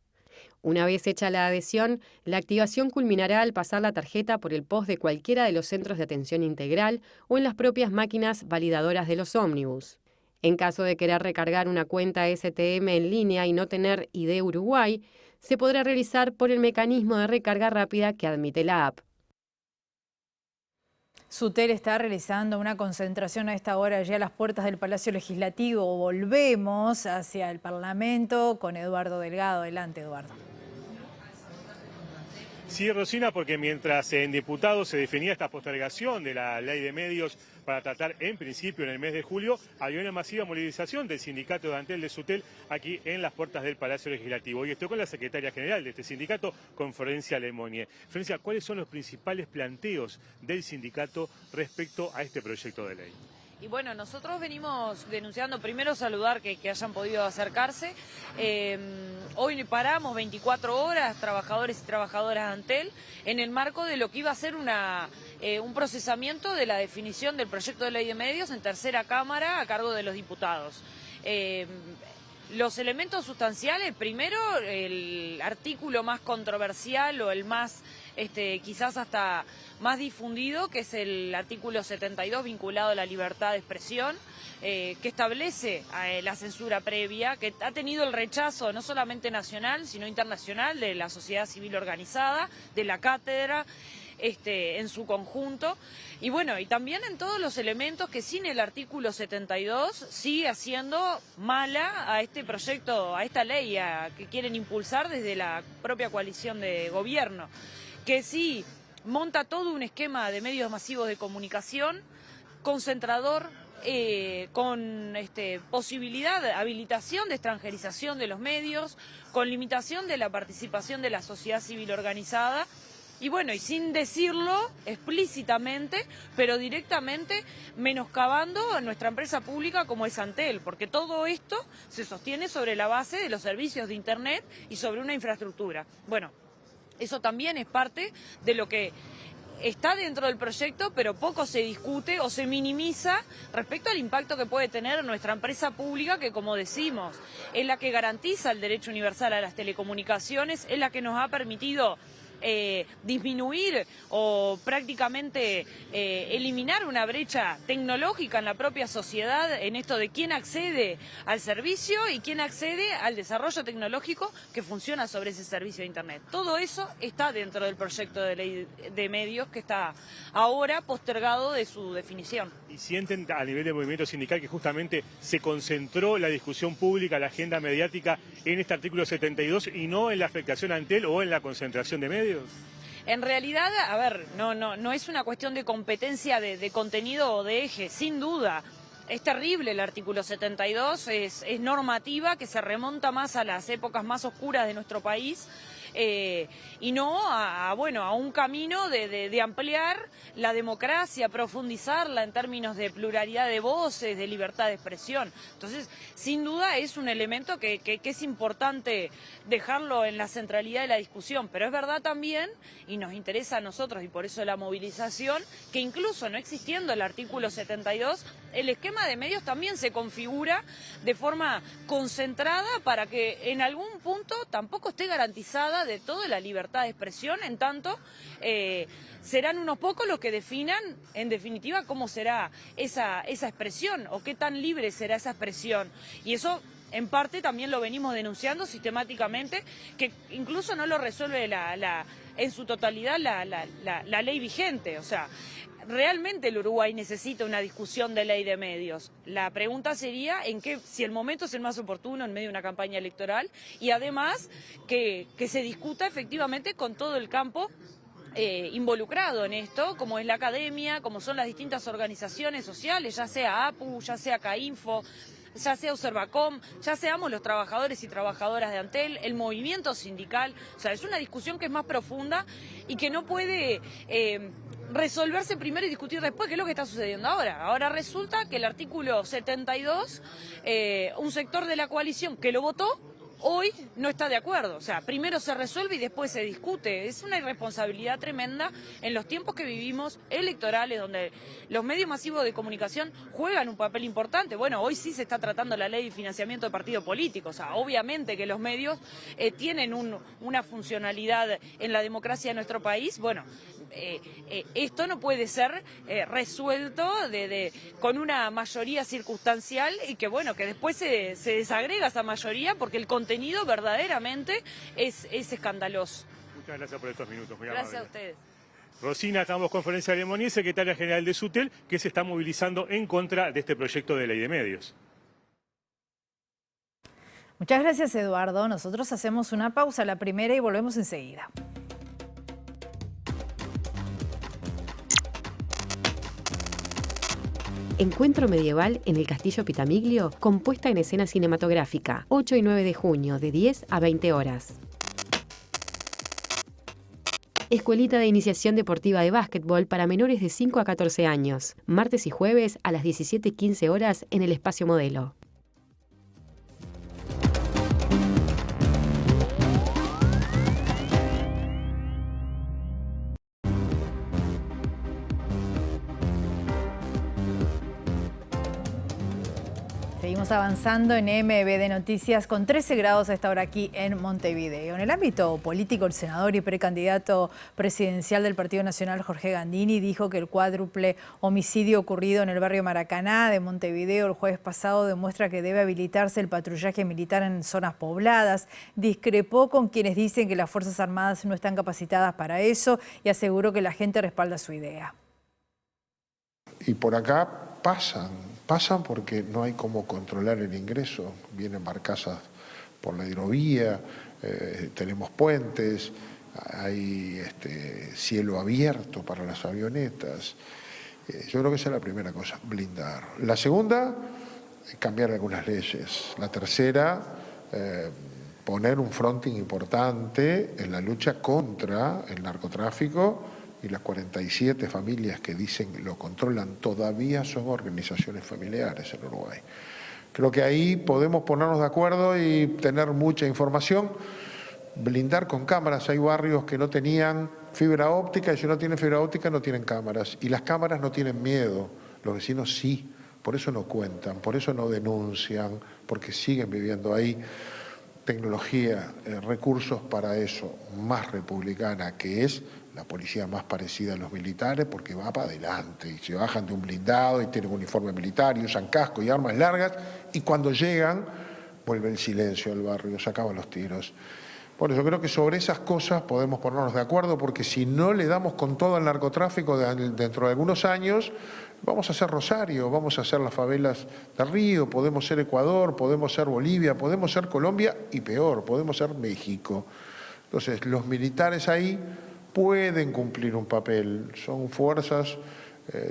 Una vez hecha la adhesión, la activación culminará al pasar la tarjeta por el POS de cualquiera de los centros de atención integral o en las propias máquinas validadoras de los ómnibus. En caso de querer recargar una cuenta STM en línea y no tener ID Uruguay, se podrá realizar por el mecanismo de recarga rápida que admite la app. SUTEL está realizando una concentración a esta hora allí a las puertas del Palacio Legislativo. Volvemos hacia el Parlamento con Eduardo Delgado. Adelante, Eduardo. Sí, Rosina, porque mientras en diputados se definía esta postergación de la ley de medios para tratar en principio en el mes de julio, había una masiva movilización del sindicato de Antel de SUTEL aquí en las puertas del Palacio Legislativo. Y estoy con la secretaria general de este sindicato, con Florencia Lemonie. Florencia, ¿cuáles son los principales planteos del sindicato respecto a este proyecto de ley? Y bueno, nosotros venimos denunciando, primero saludar que hayan podido acercarse. Hoy paramos 24 horas, trabajadores y trabajadoras de Antel, en el marco de lo que iba a ser un procesamiento de la definición del proyecto de ley de medios en tercera cámara a cargo de los diputados. Los elementos sustanciales, primero el artículo más controversial o el más, quizás hasta más difundido, que es el artículo 72 vinculado a la libertad de expresión, que establece la censura previa, que ha tenido el rechazo no solamente nacional, sino internacional de la sociedad civil organizada, de la cátedra, en su conjunto, y bueno, y también en todos los elementos que sin el artículo 72 sigue haciendo mala a este proyecto, a esta ley que quieren impulsar desde la propia coalición de gobierno, que sí monta todo un esquema de medios masivos de comunicación, concentrador, con posibilidad de habilitación de extranjerización de los medios, con limitación de la participación de la sociedad civil organizada. Y bueno, y sin decirlo explícitamente, pero directamente menoscabando a nuestra empresa pública como es Antel, porque todo esto se sostiene sobre la base de los servicios de Internet y sobre una infraestructura. Bueno, eso también es parte de lo que está dentro del proyecto, pero poco se discute o se minimiza respecto al impacto que puede tener nuestra empresa pública, que como decimos, es la que garantiza el derecho universal a las telecomunicaciones, es la que nos ha permitido disminuir o prácticamente eliminar una brecha tecnológica en la propia sociedad en esto de quién accede al servicio y quién accede al desarrollo tecnológico que funciona sobre ese servicio de Internet. Todo eso está dentro del proyecto de ley de medios que está ahora postergado de su definición. ¿Y sienten a nivel del movimiento sindical que justamente se concentró la discusión pública, la agenda mediática en este artículo 72 y no en la afectación a Antel o en la concentración de medios? En realidad, a ver, no es una cuestión de competencia de contenido o de eje, sin duda. Es terrible el artículo 72, es normativa que se remonta más a las épocas más oscuras de nuestro país, y no a un camino de ampliar la democracia, profundizarla en términos de pluralidad de voces, de libertad de expresión. Entonces, sin duda es un elemento que es importante dejarlo en la centralidad de la discusión, pero es verdad también, y nos interesa a nosotros, y por eso la movilización, que incluso no existiendo el artículo 72, el esquema de medios también se configura de forma concentrada para que en algún punto tampoco esté garantizada de toda la libertad de expresión, en tanto serán unos pocos los que definan, en definitiva, cómo será esa expresión o qué tan libre será esa expresión. Y eso, en parte, también lo venimos denunciando sistemáticamente, que incluso no lo resuelve en su totalidad la ley vigente. O sea, realmente el Uruguay necesita una discusión de ley de medios. La pregunta sería si el momento es el más oportuno en medio de una campaña electoral, y además que se discuta efectivamente con todo el campo involucrado en esto, como es la academia, como son las distintas organizaciones sociales, ya sea APU, ya sea CAINFO, ya sea Observacom, ya seamos los trabajadores y trabajadoras de Antel, el movimiento sindical. O sea, es una discusión que es más profunda y que no puede resolverse primero y discutir después, que es lo que está sucediendo ahora. Ahora resulta que el artículo 72, un sector de la coalición que lo votó, hoy no está de acuerdo. O sea, primero se resuelve y después se discute. Es una irresponsabilidad tremenda en los tiempos que vivimos electorales, donde los medios masivos de comunicación juegan un papel importante. Bueno, hoy sí se está tratando la ley de financiamiento de partidos políticos. O sea, obviamente que los medios tienen una funcionalidad en la democracia de nuestro país. Bueno, esto no puede ser resuelto con una mayoría circunstancial y que, bueno, que después se desagrega esa mayoría porque el contenido verdaderamente es escandaloso. Muchas gracias por estos minutos. Muy Gracias amable. a ustedes. Rosina, estamos conferencia de Monier, secretaria general de SUTEL, que se está movilizando en contra de este proyecto de ley de medios. Muchas gracias, Eduardo. Nosotros hacemos una pausa, la primera, y volvemos enseguida. Encuentro medieval en el Castillo Pitamiglio, con puesta en escena cinematográfica, 8 y 9 de junio, de 10 a 20 horas. Escuelita de Iniciación Deportiva de Básquetbol para menores de 5 a 14 años, martes y jueves a las 17:15 horas en el Espacio Modelo. Seguimos avanzando en MBD Noticias con 13 grados a esta hora aquí en Montevideo. En el ámbito político, el senador y precandidato presidencial del Partido Nacional, Jorge Gandini, dijo que el cuádruple homicidio ocurrido en el barrio Maracaná de Montevideo el jueves pasado demuestra que debe habilitarse el patrullaje militar en zonas pobladas. Discrepó con quienes dicen que las Fuerzas Armadas no están capacitadas para eso y aseguró que la gente respalda su idea. Y por acá pasan porque no hay cómo controlar el ingreso. Vienen barcazas por la hidrovía, tenemos puentes, hay cielo abierto para las avionetas. Yo creo que esa es la primera cosa, blindar. La segunda, cambiar algunas leyes. La tercera, poner un fronting importante en la lucha contra el narcotráfico, y las 47 familias que dicen lo controlan todavía son organizaciones familiares en Uruguay. Creo que ahí podemos ponernos de acuerdo y tener mucha información, blindar con cámaras. Hay barrios que no tenían fibra óptica y si no tienen fibra óptica no tienen cámaras. Y las cámaras no tienen miedo, los vecinos sí, por eso no cuentan, por eso no denuncian, porque siguen viviendo ahí. Tecnología, recursos para eso, más republicana, que es la policía más parecida a los militares porque va para adelante y se bajan de un blindado y tienen uniforme militar y usan casco y armas largas y cuando llegan vuelve el silencio al barrio, se acaban los tiros. Por eso creo que sobre esas cosas podemos ponernos de acuerdo porque si no le damos con todo al narcotráfico dentro de algunos años vamos a ser Rosario, vamos a ser las favelas de Río, podemos ser Ecuador, podemos ser Bolivia, podemos ser Colombia y peor, podemos ser México. Entonces los militares ahí pueden cumplir un papel, son fuerzas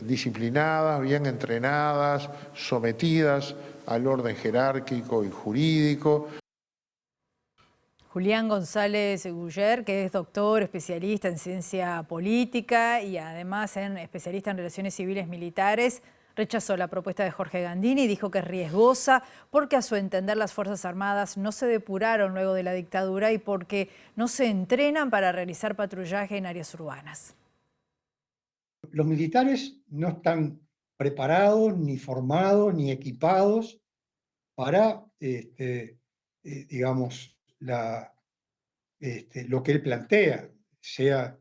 disciplinadas, bien entrenadas, sometidas al orden jerárquico y jurídico. Julián González Guller, que es doctor, especialista en ciencia política y además especialista en relaciones civiles militares, rechazó la propuesta de Jorge Gandini y dijo que es riesgosa porque a su entender las Fuerzas Armadas no se depuraron luego de la dictadura y porque no se entrenan para realizar patrullaje en áreas urbanas. Los militares no están preparados, ni formados, ni equipados para, digamos, lo que él plantea, sea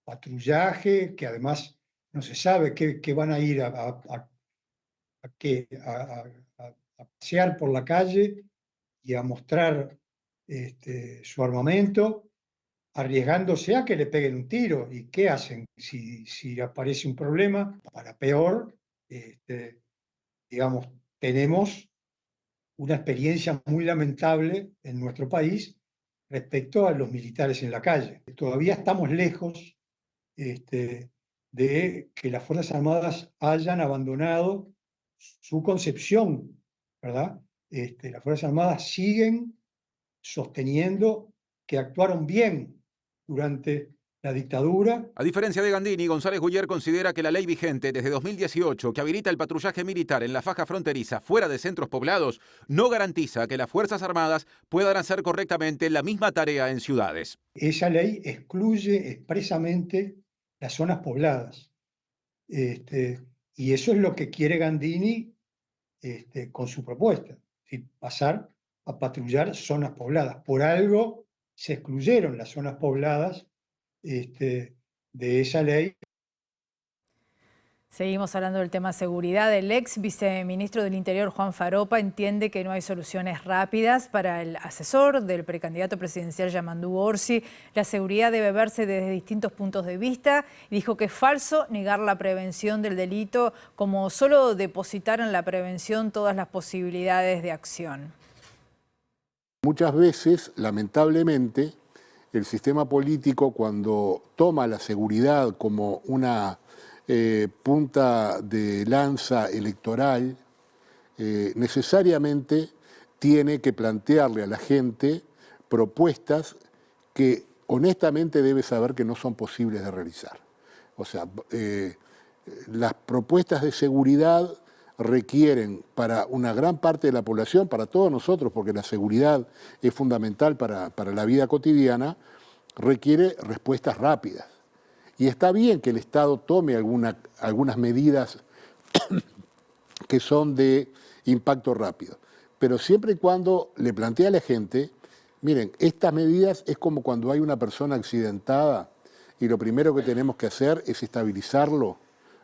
patrullaje, que además no se sabe qué van a ir a pasear por la calle y a mostrar su armamento, arriesgándose a que le peguen un tiro. ¿Y qué hacen si aparece un problema? Para peor, digamos, tenemos una experiencia muy lamentable en nuestro país respecto a los militares en la calle. Todavía estamos lejos de que las Fuerzas Armadas hayan abandonado su concepción, ¿verdad? Las Fuerzas Armadas siguen sosteniendo que actuaron bien durante la dictadura. A diferencia de Gandini, González Guyer considera que la ley vigente desde 2018, que habilita el patrullaje militar en la faja fronteriza fuera de centros poblados, no garantiza que las Fuerzas Armadas puedan hacer correctamente la misma tarea en ciudades. Esa ley excluye expresamente las zonas pobladas. Y eso es lo que quiere Gandini con su propuesta, pasar a patrullar zonas pobladas. Por algo se excluyeron las zonas pobladas de esa ley. Seguimos hablando del tema seguridad. El ex viceministro del Interior, Juan Faropa, entiende que no hay soluciones rápidas. Para el asesor del precandidato presidencial, Yamandu Orsi, la seguridad debe verse desde distintos puntos de vista. Dijo que es falso negar la prevención del delito, como solo depositar en la prevención todas las posibilidades de acción. Muchas veces, lamentablemente, el sistema político, cuando toma la seguridad como una punta de lanza electoral, necesariamente tiene que plantearle a la gente propuestas que honestamente debe saber que no son posibles de realizar. O sea, las propuestas de seguridad requieren para una gran parte de la población, para todos nosotros, porque la seguridad es fundamental para la vida cotidiana, requiere respuestas rápidas. Y está bien que el Estado tome algunas medidas que son de impacto rápido, pero siempre y cuando le plantee a la gente, miren, estas medidas es como cuando hay una persona accidentada y lo primero que tenemos que hacer es estabilizarlo,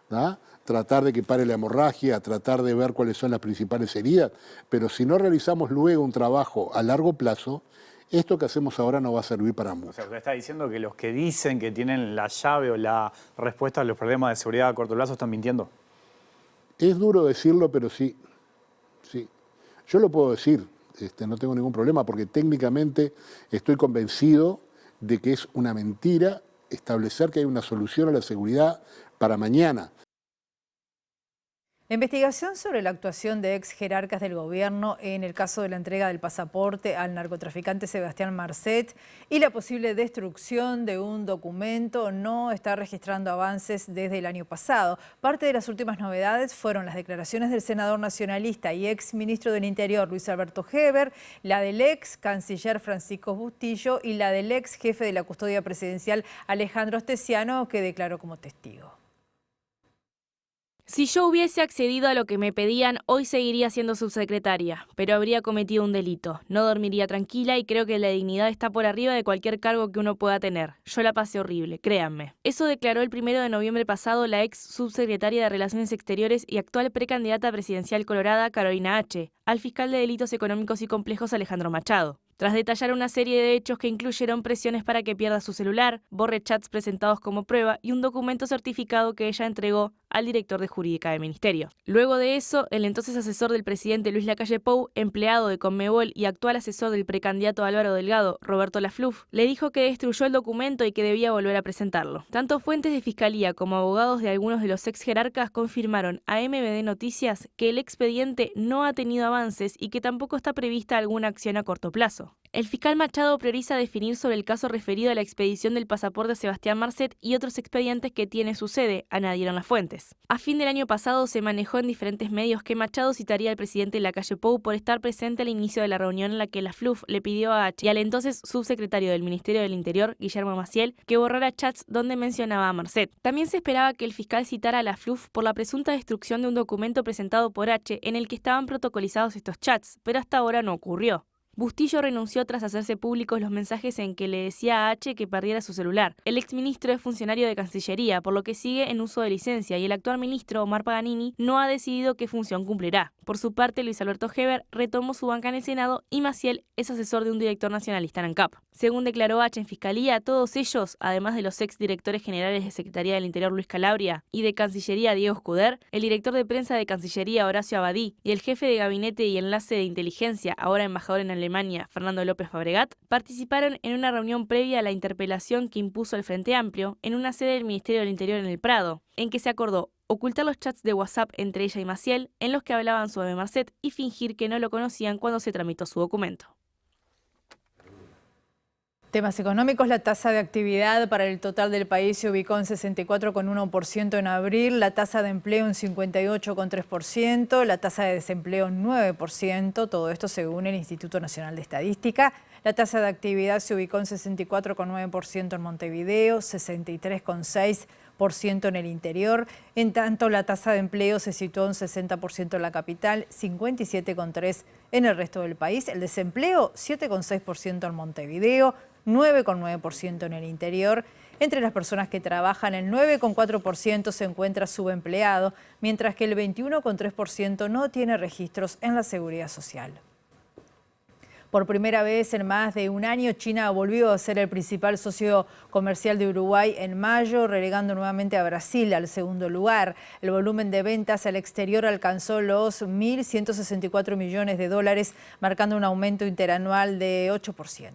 ¿no? Tratar de que pare la hemorragia, tratar de ver cuáles son las principales heridas, pero si no realizamos luego un trabajo a largo plazo, esto que hacemos ahora no va a servir para mucho. O sea, usted está diciendo que los que dicen que tienen la llave o la respuesta a los problemas de seguridad a corto plazo están mintiendo. Es duro decirlo, pero sí. Sí. Yo lo puedo decir, no tengo ningún problema, porque técnicamente estoy convencido de que es una mentira establecer que hay una solución a la seguridad para mañana. La investigación sobre la actuación de ex jerarcas del gobierno en el caso de la entrega del pasaporte al narcotraficante Sebastián Marcet y la posible destrucción de un documento no está registrando avances desde el año pasado. Parte de las últimas novedades fueron las declaraciones del senador nacionalista y ex ministro del Interior Luis Alberto Heber, la del ex canciller Francisco Bustillo y la del ex jefe de la custodia presidencial Alejandro Astesiano, que declaró como testigo. Si yo hubiese accedido a lo que me pedían, hoy seguiría siendo subsecretaria, pero habría cometido un delito. No dormiría tranquila y creo que la dignidad está por arriba de cualquier cargo que uno pueda tener. Yo la pasé horrible, créanme. Eso declaró el 1 de noviembre pasado la ex subsecretaria de Relaciones Exteriores y actual precandidata presidencial colorada Carolina H., al fiscal de Delitos Económicos y Complejos Alejandro Machado. Tras detallar una serie de hechos que incluyeron presiones para que pierda su celular, borre chats presentados como prueba y un documento certificado que ella entregó al director de Jurídica del Ministerio. Luego de eso, el entonces asesor del presidente Luis Lacalle Pou, empleado de Conmebol y actual asesor del precandidato Álvaro Delgado, Roberto Lafluf, le dijo que destruyó el documento y que debía volver a presentarlo. Tanto fuentes de fiscalía como abogados de algunos de los ex jerarcas confirmaron a MBD Noticias que el expediente no ha tenido avances y que tampoco está prevista alguna acción a corto plazo. El fiscal Machado prioriza definir sobre el caso referido a la expedición del pasaporte de Sebastián Marcet y otros expedientes que tiene su sede, añadieron las fuentes. A fin del año pasado se manejó en diferentes medios que Machado citaría al presidente Lacalle Pou por estar presente al inicio de la reunión en la que Lafluf le pidió a H y al entonces subsecretario del Ministerio del Interior, Guillermo Maciel, que borrara chats donde mencionaba a Marcet. También se esperaba que el fiscal citara a Lafluf por la presunta destrucción de un documento presentado por H en el que estaban protocolizados estos chats, pero hasta ahora no ocurrió. Bustillo renunció tras hacerse públicos los mensajes en que le decía a H que perdiera su celular. El exministro es funcionario de Cancillería, por lo que sigue en uso de licencia, y el actual ministro, Omar Paganini, no ha decidido qué función cumplirá. Por su parte, Luis Alberto Heber retomó su banca en el Senado y Maciel es asesor de un director nacionalista en ANCAP. Según declaró H en Fiscalía, todos ellos, además de los ex directores generales de Secretaría del Interior Luis Calabria y de Cancillería Diego Escuder, el director de prensa de Cancillería Horacio Abadí y el jefe de gabinete y enlace de inteligencia, ahora embajador en Alemania, Fernando López Fabregat, participaron en una reunión previa a la interpelación que impuso el Frente Amplio en una sede del Ministerio del Interior en el Prado, en que se acordó ocultar los chats de WhatsApp entre ella y Maciel en los que hablaban sobre Marcet y fingir que no lo conocían cuando se tramitó su documento. Temas económicos, la tasa de actividad para el total del país se ubicó en 64,1% en abril, la tasa de empleo en 58,3%, la tasa de desempleo en 9%, todo esto según el Instituto Nacional de Estadística. La tasa de actividad se ubicó en 64,9% en Montevideo, 63,6% en el interior. En tanto, la tasa de empleo se situó en 60% en la capital, 57,3% en el resto del país. El desempleo, 7,6% en Montevideo, 9,9% en el interior. Entre las personas que trabajan, el 9,4% se encuentra subempleado, mientras que el 21,3% no tiene registros en la Seguridad Social. Por primera vez en más de un año, China volvió a ser el principal socio comercial de Uruguay en mayo, relegando nuevamente a Brasil al segundo lugar. El volumen de ventas al exterior alcanzó los 1.164 millones de dólares, marcando un aumento interanual de 8%.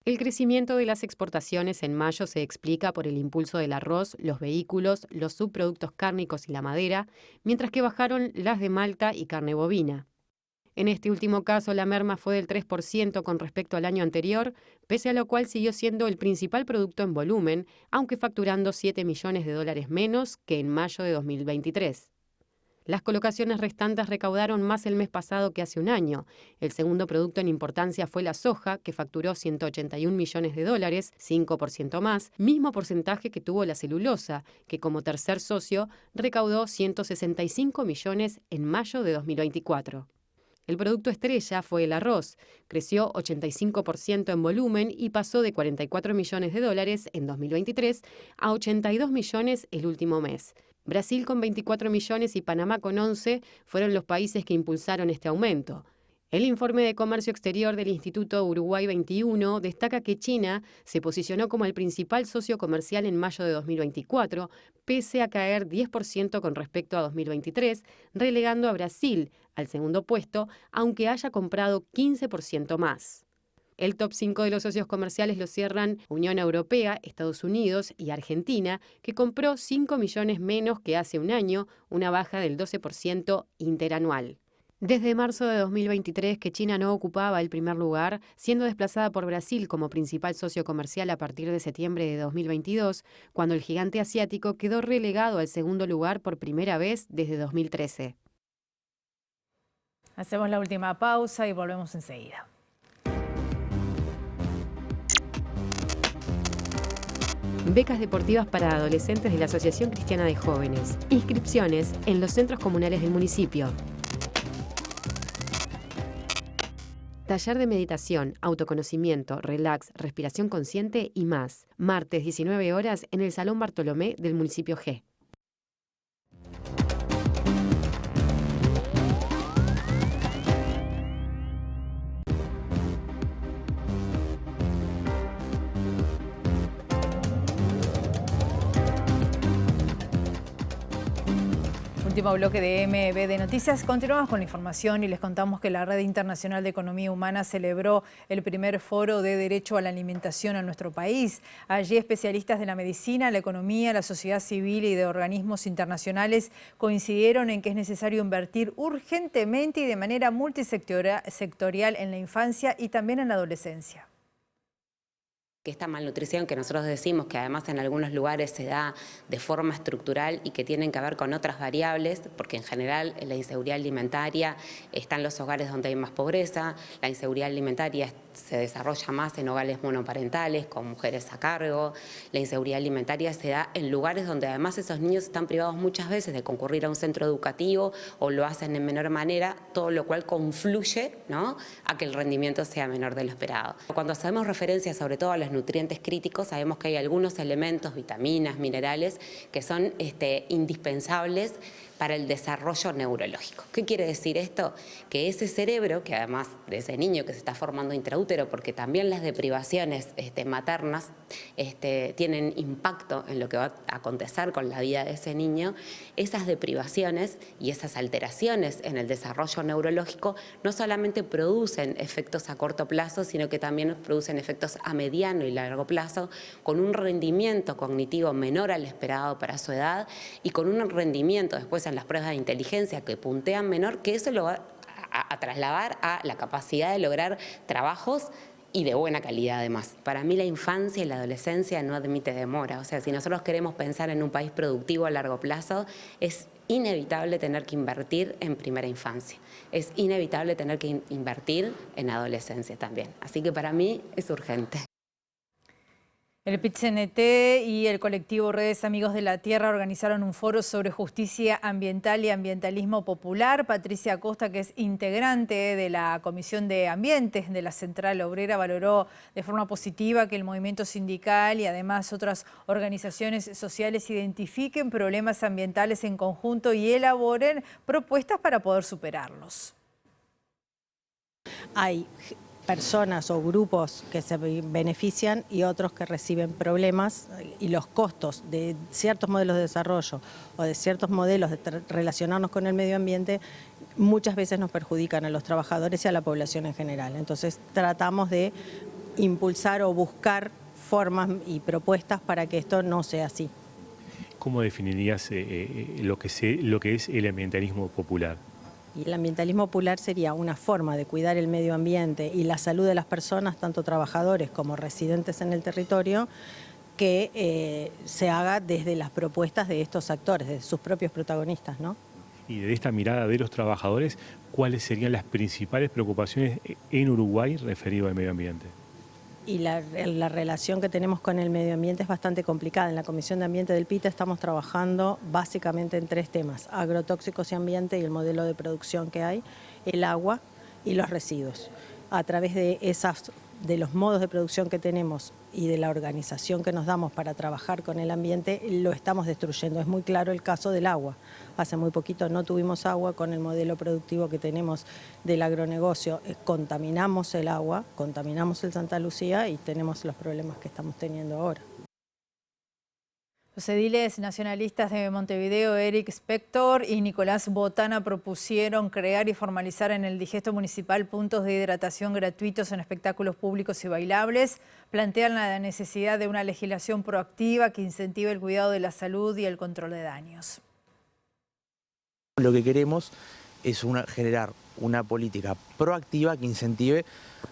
El crecimiento de las exportaciones en mayo se explica por el impulso del arroz, los vehículos, los subproductos cárnicos y la madera, mientras que bajaron las de malta y carne bovina. En este último caso, la merma fue del 3% con respecto al año anterior, pese a lo cual siguió siendo el principal producto en volumen, aunque facturando 7 millones de dólares menos que en mayo de 2023. Las colocaciones restantes recaudaron más el mes pasado que hace un año. El segundo producto en importancia fue la soja, que facturó 181 millones de dólares, 5% más, mismo porcentaje que tuvo la celulosa, que como tercer socio recaudó 165 millones en mayo de 2024. El producto estrella fue el arroz. Creció 85% en volumen y pasó de 44 millones de dólares en 2023 a 82 millones el último mes. Brasil con 24 millones y Panamá con 11 fueron los países que impulsaron este aumento. El informe de comercio exterior del Instituto Uruguay 21 destaca que China se posicionó como el principal socio comercial en mayo de 2024, pese a caer 10% con respecto a 2023, relegando a Brasil al segundo puesto, aunque haya comprado 15% más. El top 5 de los socios comerciales lo cierran Unión Europea, Estados Unidos y Argentina, que compró 5 millones menos que hace un año, una baja del 12% interanual. Desde marzo de 2023 que China no ocupaba el primer lugar, siendo desplazada por Brasil como principal socio comercial a partir de septiembre de 2022, cuando el gigante asiático quedó relegado al segundo lugar por primera vez desde 2013. Hacemos la última pausa y volvemos enseguida. Becas deportivas para adolescentes de la Asociación Cristiana de Jóvenes. Inscripciones en los centros comunales del municipio. Taller de meditación, autoconocimiento, relax, respiración consciente y más. Martes 19 horas en el Salón Bartolomé del municipio G. Último bloque de MB de Noticias. Continuamos con la información y les contamos que la Red Internacional de Economía Humana celebró el primer foro de derecho a la alimentación en nuestro país. Allí especialistas de la medicina, la economía, la sociedad civil y de organismos internacionales coincidieron en que es necesario invertir urgentemente y de manera multisectorial en la infancia y también en la adolescencia. Que esta malnutrición que nosotros decimos que además en algunos lugares se da de forma estructural y que tienen que ver con otras variables, porque en general la inseguridad alimentaria está en los hogares donde hay más pobreza, la inseguridad alimentaria se desarrolla más en hogares monoparentales, con mujeres a cargo, la inseguridad alimentaria se da en lugares donde además esos niños están privados muchas veces de concurrir a un centro educativo o lo hacen en menor manera, todo lo cual confluye, ¿no?, a que el rendimiento sea menor de lo esperado. Cuando hacemos referencia sobre todo a los nutrientes críticos, sabemos que hay algunos elementos, vitaminas, minerales, que son indispensables para el desarrollo neurológico. ¿Qué quiere decir esto? Que ese cerebro, que además de ese niño que se está formando intraútero, porque también las deprivaciones maternas tienen impacto en lo que va a acontecer con la vida de ese niño, esas deprivaciones y esas alteraciones en el desarrollo neurológico no solamente producen efectos a corto plazo, sino que también producen efectos a mediano y largo plazo, con un rendimiento cognitivo menor al esperado para su edad y con un rendimiento después en las pruebas de inteligencia que puntean menor, que eso lo va a trasladar a la capacidad de lograr trabajos y de buena calidad además. Para mí la infancia y la adolescencia no admite demora. O sea, si nosotros queremos pensar en un país productivo a largo plazo, es inevitable tener que invertir en primera infancia. Es inevitable tener que invertir en adolescencia también. Así que para mí es urgente. El PIT-CNT y el colectivo Redes Amigos de la Tierra organizaron un foro sobre justicia ambiental y ambientalismo popular. Patricia Acosta, que es integrante de la Comisión de Ambiente de la Central Obrera, valoró de forma positiva que el movimiento sindical y además otras organizaciones sociales identifiquen problemas ambientales en conjunto y elaboren propuestas para poder superarlos. Hay personas o grupos que se benefician y otros que reciben problemas, y los costos de ciertos modelos de desarrollo o de ciertos modelos de relacionarnos con el medio ambiente muchas veces nos perjudican a los trabajadores y a la población en general. Entonces tratamos de impulsar o buscar formas y propuestas para que esto no sea así. ¿Cómo definirías lo que es el ambientalismo popular? Y el ambientalismo popular sería una forma de cuidar el medio ambiente y la salud de las personas, tanto trabajadores como residentes en el territorio, que se haga desde las propuestas de estos actores, de sus propios protagonistas, ¿no? Y de esta mirada de los trabajadores, ¿cuáles serían las principales preocupaciones en Uruguay referido al medio ambiente? Y la relación que tenemos con el medio ambiente es bastante complicada. En la Comisión de Ambiente del PITA estamos trabajando básicamente en 3 temas: agrotóxicos y ambiente y el modelo de producción que hay, el agua y los residuos. A través de los modos de producción que tenemos y de la organización que nos damos para trabajar con el ambiente, lo estamos destruyendo. Es muy claro el caso del agua. Hace muy poquito no tuvimos agua. Con el modelo productivo que tenemos del agronegocio, contaminamos el agua, contaminamos el Santa Lucía y tenemos los problemas que estamos teniendo ahora. Los ediles nacionalistas de Montevideo, Eric Spector y Nicolás Botana, propusieron crear y formalizar en el digesto municipal puntos de hidratación gratuitos en espectáculos públicos y bailables. Plantean la necesidad de una legislación proactiva que incentive el cuidado de la salud y el control de daños. Lo que queremos es generar una política proactiva que incentive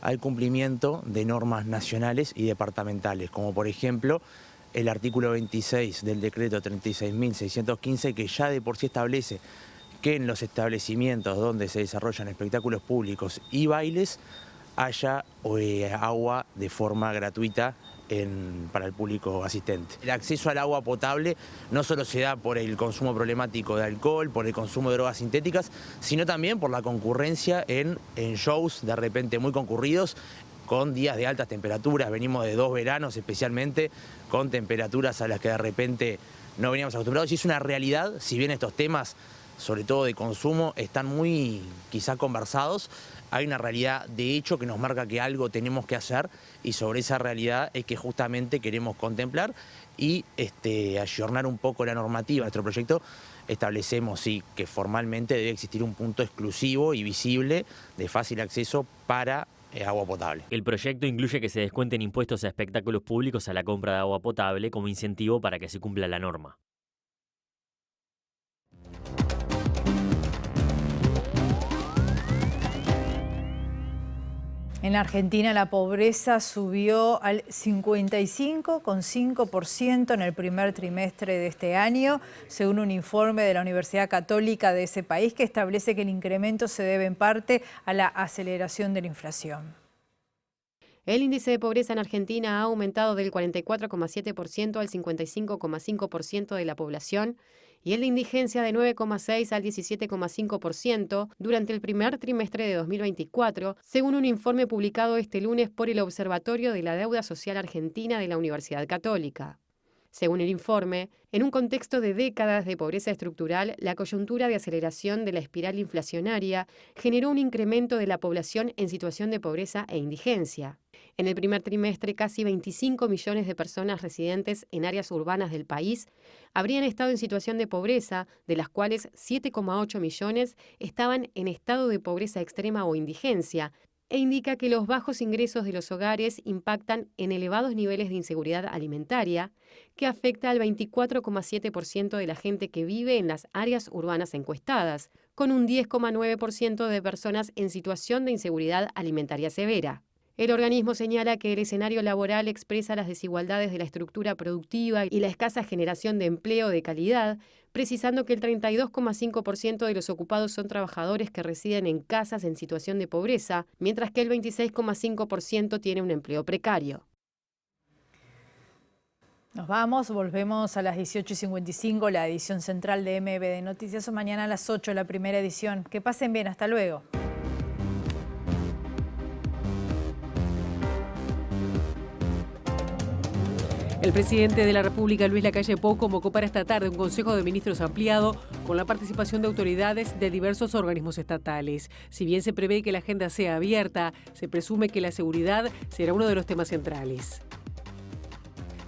al cumplimiento de normas nacionales y departamentales, como por ejemplo el artículo 26 del decreto 36.615, que ya de por sí establece que en los establecimientos donde se desarrollan espectáculos públicos y bailes haya agua de forma gratuita para el público asistente. El acceso al agua potable no solo se da por el consumo problemático de alcohol, por el consumo de drogas sintéticas, sino también por la concurrencia en shows de repente muy concurridos, con días de altas temperaturas. Venimos de 2 veranos especialmente, con temperaturas a las que de repente no veníamos acostumbrados. Y es una realidad, si bien estos temas, sobre todo de consumo, están muy quizá conversados, hay una realidad de hecho que nos marca que algo tenemos que hacer, y sobre esa realidad es que justamente queremos contemplar y ayornar un poco la normativa. Nuestro proyecto establecemos sí que formalmente debe existir un punto exclusivo y visible de fácil acceso para agua potable. El proyecto incluye que se descuenten impuestos a espectáculos públicos a la compra de agua potable como incentivo para que se cumpla la norma. En Argentina la pobreza subió al 55,5% en el primer trimestre de este año, según un informe de la Universidad Católica de ese país que establece que el incremento se debe en parte a la aceleración de la inflación. El índice de pobreza en Argentina ha aumentado del 44,7% al 55,5% de la población y el de indigencia de 9,6 al 17,5% durante el primer trimestre de 2024, según un informe publicado este lunes por el Observatorio de la Deuda Social Argentina de la Universidad Católica. Según el informe, en un contexto de décadas de pobreza estructural, la coyuntura de aceleración de la espiral inflacionaria generó un incremento de la población en situación de pobreza e indigencia. En el primer trimestre, casi 25 millones de personas residentes en áreas urbanas del país habrían estado en situación de pobreza, de las cuales 7,8 millones estaban en estado de pobreza extrema o indigencia, e indica que los bajos ingresos de los hogares impactan en elevados niveles de inseguridad alimentaria, que afecta al 24,7% de la gente que vive en las áreas urbanas encuestadas, con un 10,9% de personas en situación de inseguridad alimentaria severa. El organismo señala que el escenario laboral expresa las desigualdades de la estructura productiva y la escasa generación de empleo de calidad, precisando que el 32,5% de los ocupados son trabajadores que residen en casas en situación de pobreza, mientras que el 26,5% tiene un empleo precario. Nos vamos, volvemos a las 18:55, la edición central de MBD Noticias, o mañana a las 8, la primera edición. Que pasen bien, hasta luego. El presidente de la República, Luis Lacalle Pou, convocó para esta tarde un Consejo de Ministros ampliado con la participación de autoridades de diversos organismos estatales. Si bien se prevé que la agenda sea abierta, se presume que la seguridad será uno de los temas centrales.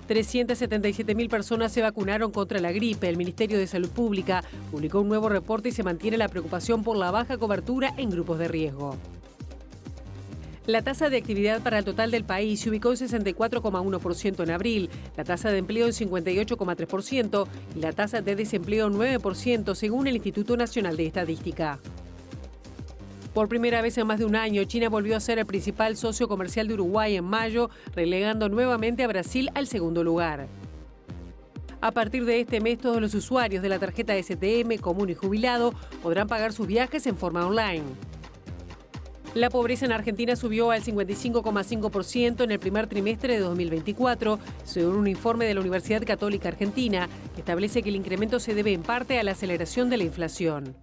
377.000 personas se vacunaron contra la gripe. El Ministerio de Salud Pública publicó un nuevo reporte y se mantiene la preocupación por la baja cobertura en grupos de riesgo. La tasa de actividad para el total del país se ubicó en 64,1% en abril, la tasa de empleo en 58,3% y la tasa de desempleo en 9%, según el Instituto Nacional de Estadística. Por primera vez en más de un año, China volvió a ser el principal socio comercial de Uruguay en mayo, relegando nuevamente a Brasil al segundo lugar. A partir de este mes, todos los usuarios de la tarjeta STM, común y jubilado, podrán pagar sus viajes en forma online. La pobreza en Argentina subió al 55,5% en el primer trimestre de 2024, según un informe de la Universidad Católica Argentina, que establece que el incremento se debe en parte a la aceleración de la inflación.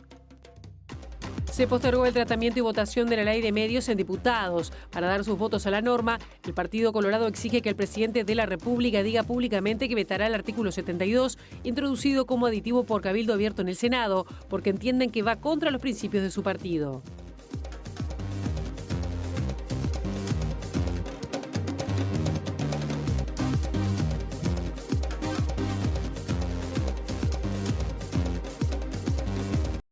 Se postergó el tratamiento y votación de la ley de medios en diputados. Para dar sus votos a la norma, el Partido Colorado exige que el presidente de la República diga públicamente que vetará el artículo 72, introducido como aditivo por Cabildo Abierto en el Senado, porque entienden que va contra los principios de su partido.